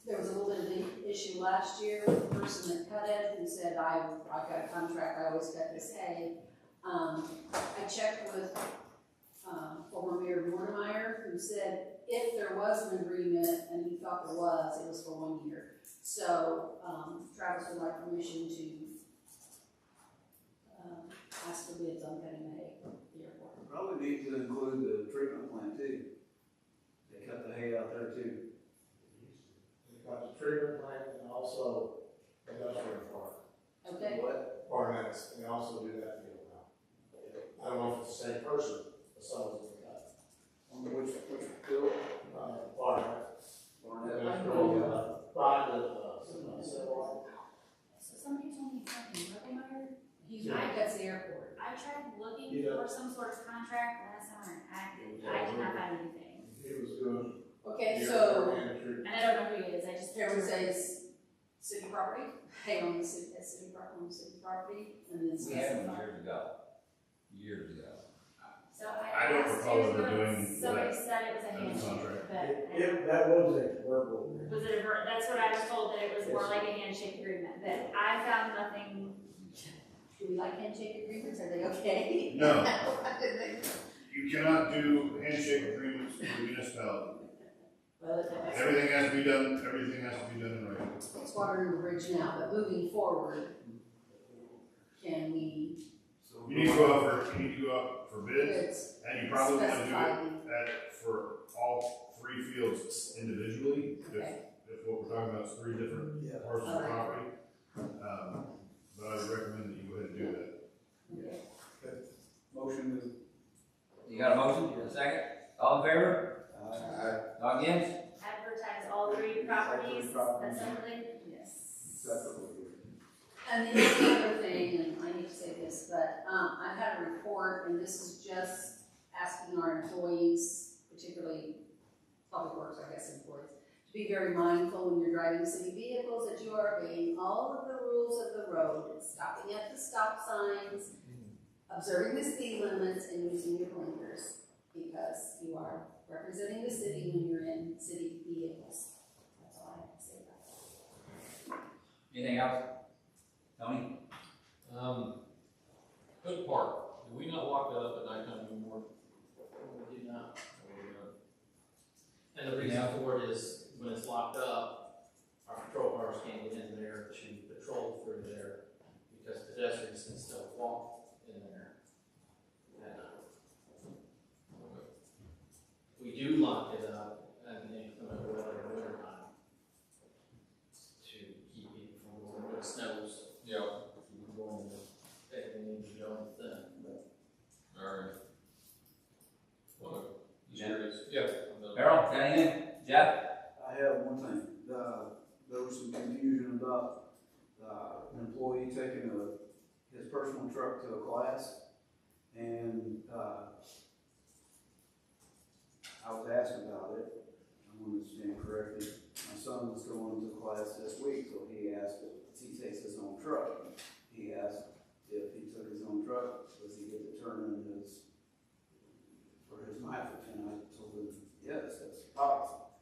There was a little bit of an issue last year with the person that cut it who said, I've got a contract, I always cut this hay. I checked with former Mayor Mortimer, who said if there was an agreement, and he thought there was, it was for 1 year. So Travis would like permission to ask for bids on cutting the hay at the airport. Probably need to include the treatment plant too. They cut the hay out there too. We've got the treatment plant and also industrial park. Okay. What? Barnett's, and they also do that deal now. I don't know if it's the same person, but someone's gonna cut. On which bill? Barnett. Barnett. By the, civil. So somebody told me something, Rockemeyer, He's right, that's the airport. I tried looking Yeah. for some sort of contract last summer, and I did not find anything. He was good. Okay, so And I don't know who he is, I just. there was a city property, hay on the city, city property, and then. We had one years ago. So I I don't asked recall years ever ago, doing somebody that. said it was a handshake, Contract. but. That was a verbal. Was it that's what I was told, that it was more like a handshake agreement, but I found nothing. Do we like handshake agreements, are they okay? No. I didn't think so. You cannot do handshake agreements with the municipality. Well, Everything has to be done in writing. it's water under the bridge now, but moving forward, can we? You need to go out for bids, and you probably want to do specify it for all 3 fields individually, Okay. if what we're talking about is 3 different parcels of Alright. property. But I would recommend that you go ahead and do that. Okay. Motion to. You got a motion, a second? All in favor? All against? Advertise all 3 properties, that's something? Yes. And the only other thing, and I need to say this, but I've had a report, and this is just asking our employees, particularly public works, I guess, employees, to be very mindful when you're driving city vehicles that you are obeying all of the rules of the road, stopping at the stop signs, observing the speed limits, and using your blinkers, because you are representing the city when you're in city vehicles. That's all I have to say about that. Anything else? Tony? Hood Park, do we not lock that up at nighttime anymore? We do not. And the reason for it is when it's locked up, our patrol cars can't get in there to patrol through there because pedestrians can still walk in there at night. We do lock it up at the inclement weather in winter time to keep people from going when it snows. Yeah. Going to, they need to go then, but. Alright. Well, curious. Yeah. Harold, got anything? Jeff? I have one thing. There was some confusion about an employee taking his personal truck to a class, and I was asked about it. I wanted to stand corrected. My son was going to class this week, so he asked if he takes his own truck. He asked if he took his own truck, does he get to turn in for his mileage? And I told him, yes, that's possible.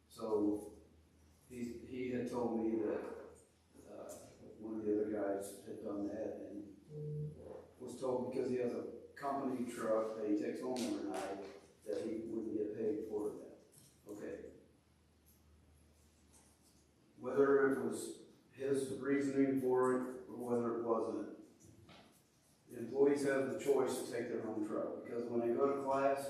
So he had told me that one of the other guys had done that and was told because he has a company truck that he takes home every night that he wouldn't get paid for that. Okay. Whether it was his reasoning for it or whether it wasn't, the employees have the choice to take their own truck because when they go to class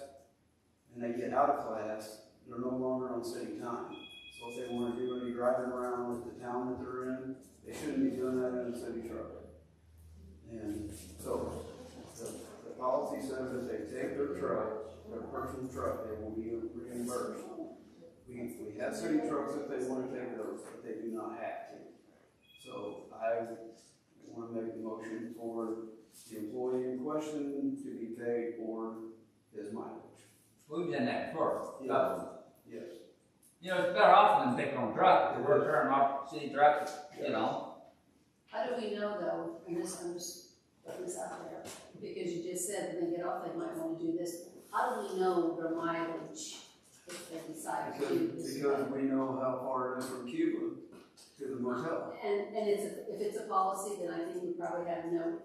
and they get out of class, they're no longer on city time. So if they want to do any driving around with the town that they're in, they shouldn't be doing that in a city truck. And so the policy says if they take their truck, their personal truck, they will be reimbursed. We have city trucks if they want to take those, but they do not have to. So I wanna make a motion for the employee in question to be paid for his mileage. We've done that before. Yes. Yes. You know, it's better off than picking on truck, we're turning off city trucks, you know. How do we know though, and this, I'm just putting this out there, because you just said when they get off, they might wanna do this. How do we know their mileage if they decide to do this? Because we know how far it is from Cuba to the motel. And if it's a policy, then I think we probably have no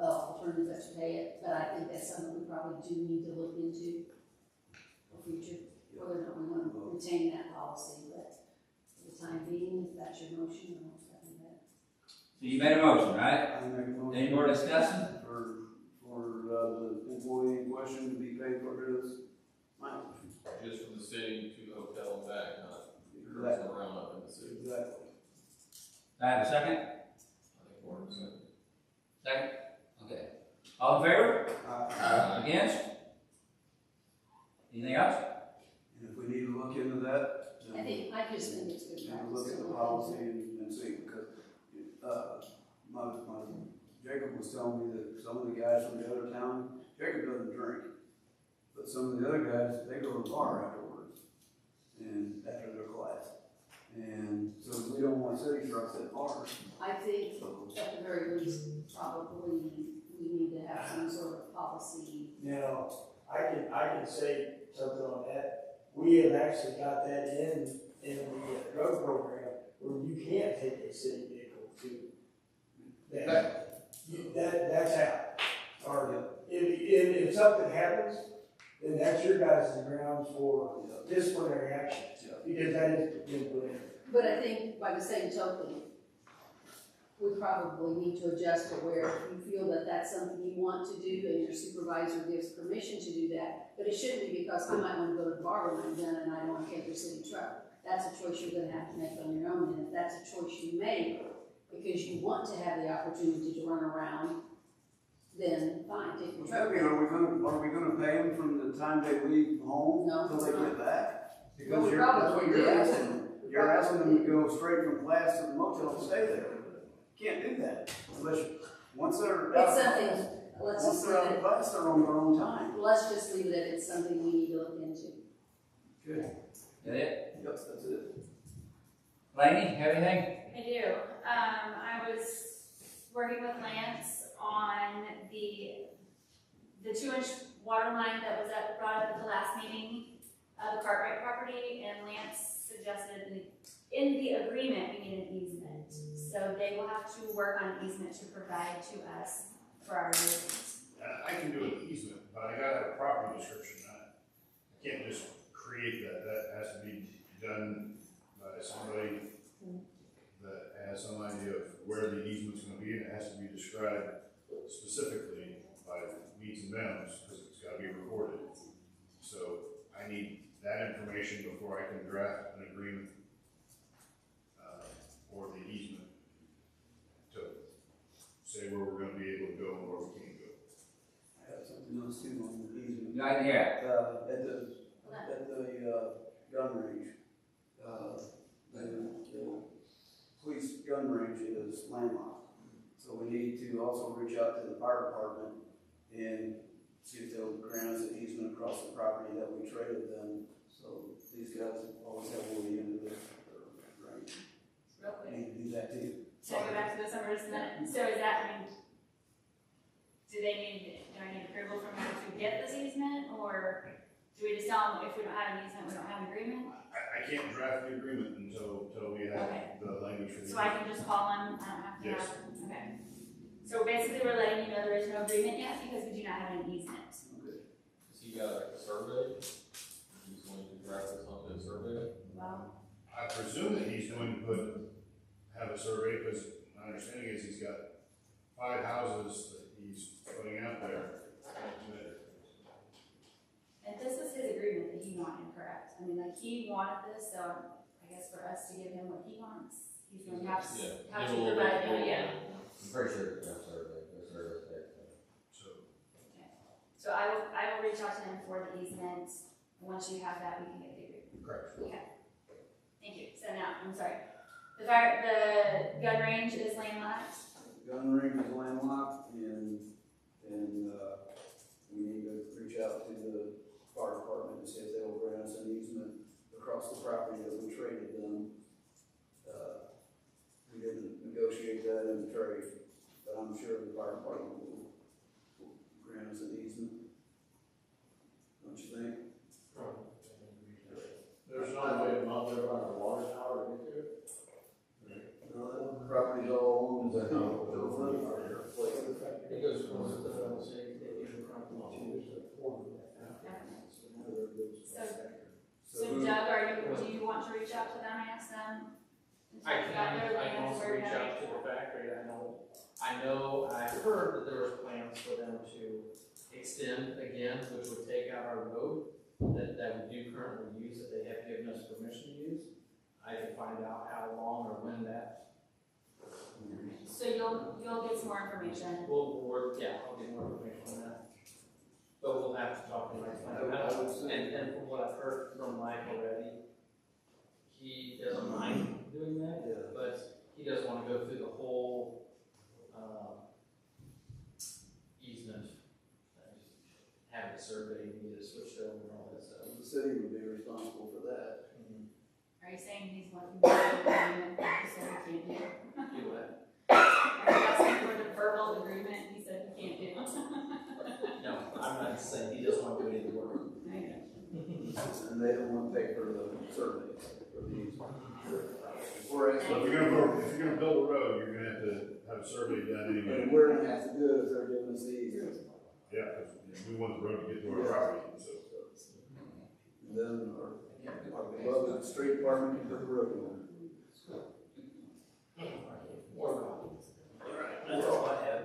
alternative but to pay it, but I think that's something we probably do need to look into for future, whether or not we want to retain that policy, but for the time being, if that's your motion, I won't second that. So you made a motion, right? I make a motion. Any more discussion? For the employee in question to be paid for his mileage. Just from the city to the hotel and back, not Exactly. around up in the city. Exactly. Do I have a second? I think 4%. Second? Okay. All in favor? Against? Anything else? And if we need to look into that, then I just think it's good we practice. can look at the policy and see, because, Jacob was telling me that some of the guys from the other town, Jacob doesn't drink, but some of the other guys, they go to the bar afterwards, and after their class. And so we don't want city trucks at bars. I think at the very least, probably we need to have some sort of policy. Now, I can say something on that. We have actually got that in the drug program where you can't take a city vehicle to that. That's out. Or if something happens, then that's your guys' grounds for disciplinary action. Because that is disciplinary. But I think by the same token, we probably need to adjust to where if you feel that that's something you want to do and your supervisor gives permission to do that, but it shouldn't be because I might want to go to the bar when I'm done and I don't want to take your city truck. That's a choice you're gonna have to make on your own, and if that's a choice you make because you want to have the opportunity to run around, then fine, take your truck. Maybe, are we gonna pay them from the time they leave home No, till they we're get back? Well, Because we that's what probably you're do. asking them. You're asking them to go straight from class to the motel and stay there. Can't do that unless, once they're out It's of something, class, let's once just they're leave out of it, class, they're on their own time. let's just leave it at it's something we need to look into. Good. That it? Yep, that's it. Laney, have anything? I do. I was working with Lance on the 2-inch water line that was brought up at the last meeting, the Cartwright property, and Lance suggested in the agreement we need an easement. So they will have to work on an easement to provide to us for our use. I can do an easement, but I gotta have a property description on it. I can't just create that, that has to be done by somebody that has some idea of where the easement's gonna be, and it has to be described specifically by meets and bounds, because it's gotta be recorded. So I need that information before I can draft an agreement, for the easement to say where we're gonna be able to go and where we can't go. I have something else too on the easement. Right here. At the gun range, the police gun range is landlocked. So we need to also reach out to the fire department and see if they'll grant us an easement across the property that we traded them. So these guys always have a way into their range. Real quick. Need to do that too. Can I go back to this number just a minute? So is that, do I need approval from them to get this easement, or do we just tell them if we don't have an easement, we don't have an agreement? I can't draft the agreement until we have Okay. the language for the. So I can just call them, I don't have to Yes. have, okay. So basically, we're letting you know there is no agreement yet because we do not have an easement. Has he got like a survey? He's going to draft this onto a survey? Well, I presume that he's going to have a survey, because my understanding is he's got 5 houses that he's putting out there. and this was his agreement that he wanted, correct? I mean, like, he wanted this, so I guess for us to give him what he wants, he's going to have to Give a little provide bit. it, yeah. I'm pretty sure it's a survey, the survey's there. So I will reach out to him for the easement, and once you have that, we can get the agreement. Correct. Okay. Thank you. So now, I'm sorry. The gun range is landlocked. Gun range is landlocked and, we need to reach out to the fire department to see if they will grant us an easement across the property that we traded them. We didn't negotiate that in the trade, but I'm sure the fire department will grant us an easement. Don't you think? There's no way of not there by the water tower to get to it? No, that property's all owned, It goes across the federal city, they give the property to. So Doug, do you want to reach out to them, ask them? and I talk about their can land, also where reach they're out to at? the factory, I heard that there was plans for them to extend again, which would take out our road that we do currently use, that they have given us permission to use. I can find out how long or when that. So you'll get some more information. I'll get more information on that. But we'll have to talk to Mike. And from what I've heard from Mike already, he doesn't mind doing that, but he doesn't want to go through the whole, easement. Have it surveyed and get it switched over and all that stuff. The city would be responsible for that. Are you saying he's wanting to do an agreement that he said he can't do? Do what? Are you asking for the verbal agreement he said he can't do? No, I'm not saying he doesn't want to do any work. And they don't want to pay for the survey, for the easement. We're So if you're gonna build a road, you're gonna have to have a survey done anyway. and we're gonna have to do it if they're giving us the easement. Yeah, because we want the road to get to our property, so. And then our street department can put the road on. That's all I have.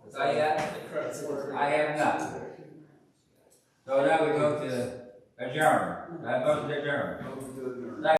That's all you got? I have nothing. So now we go to adjourn. I vote to adjourn.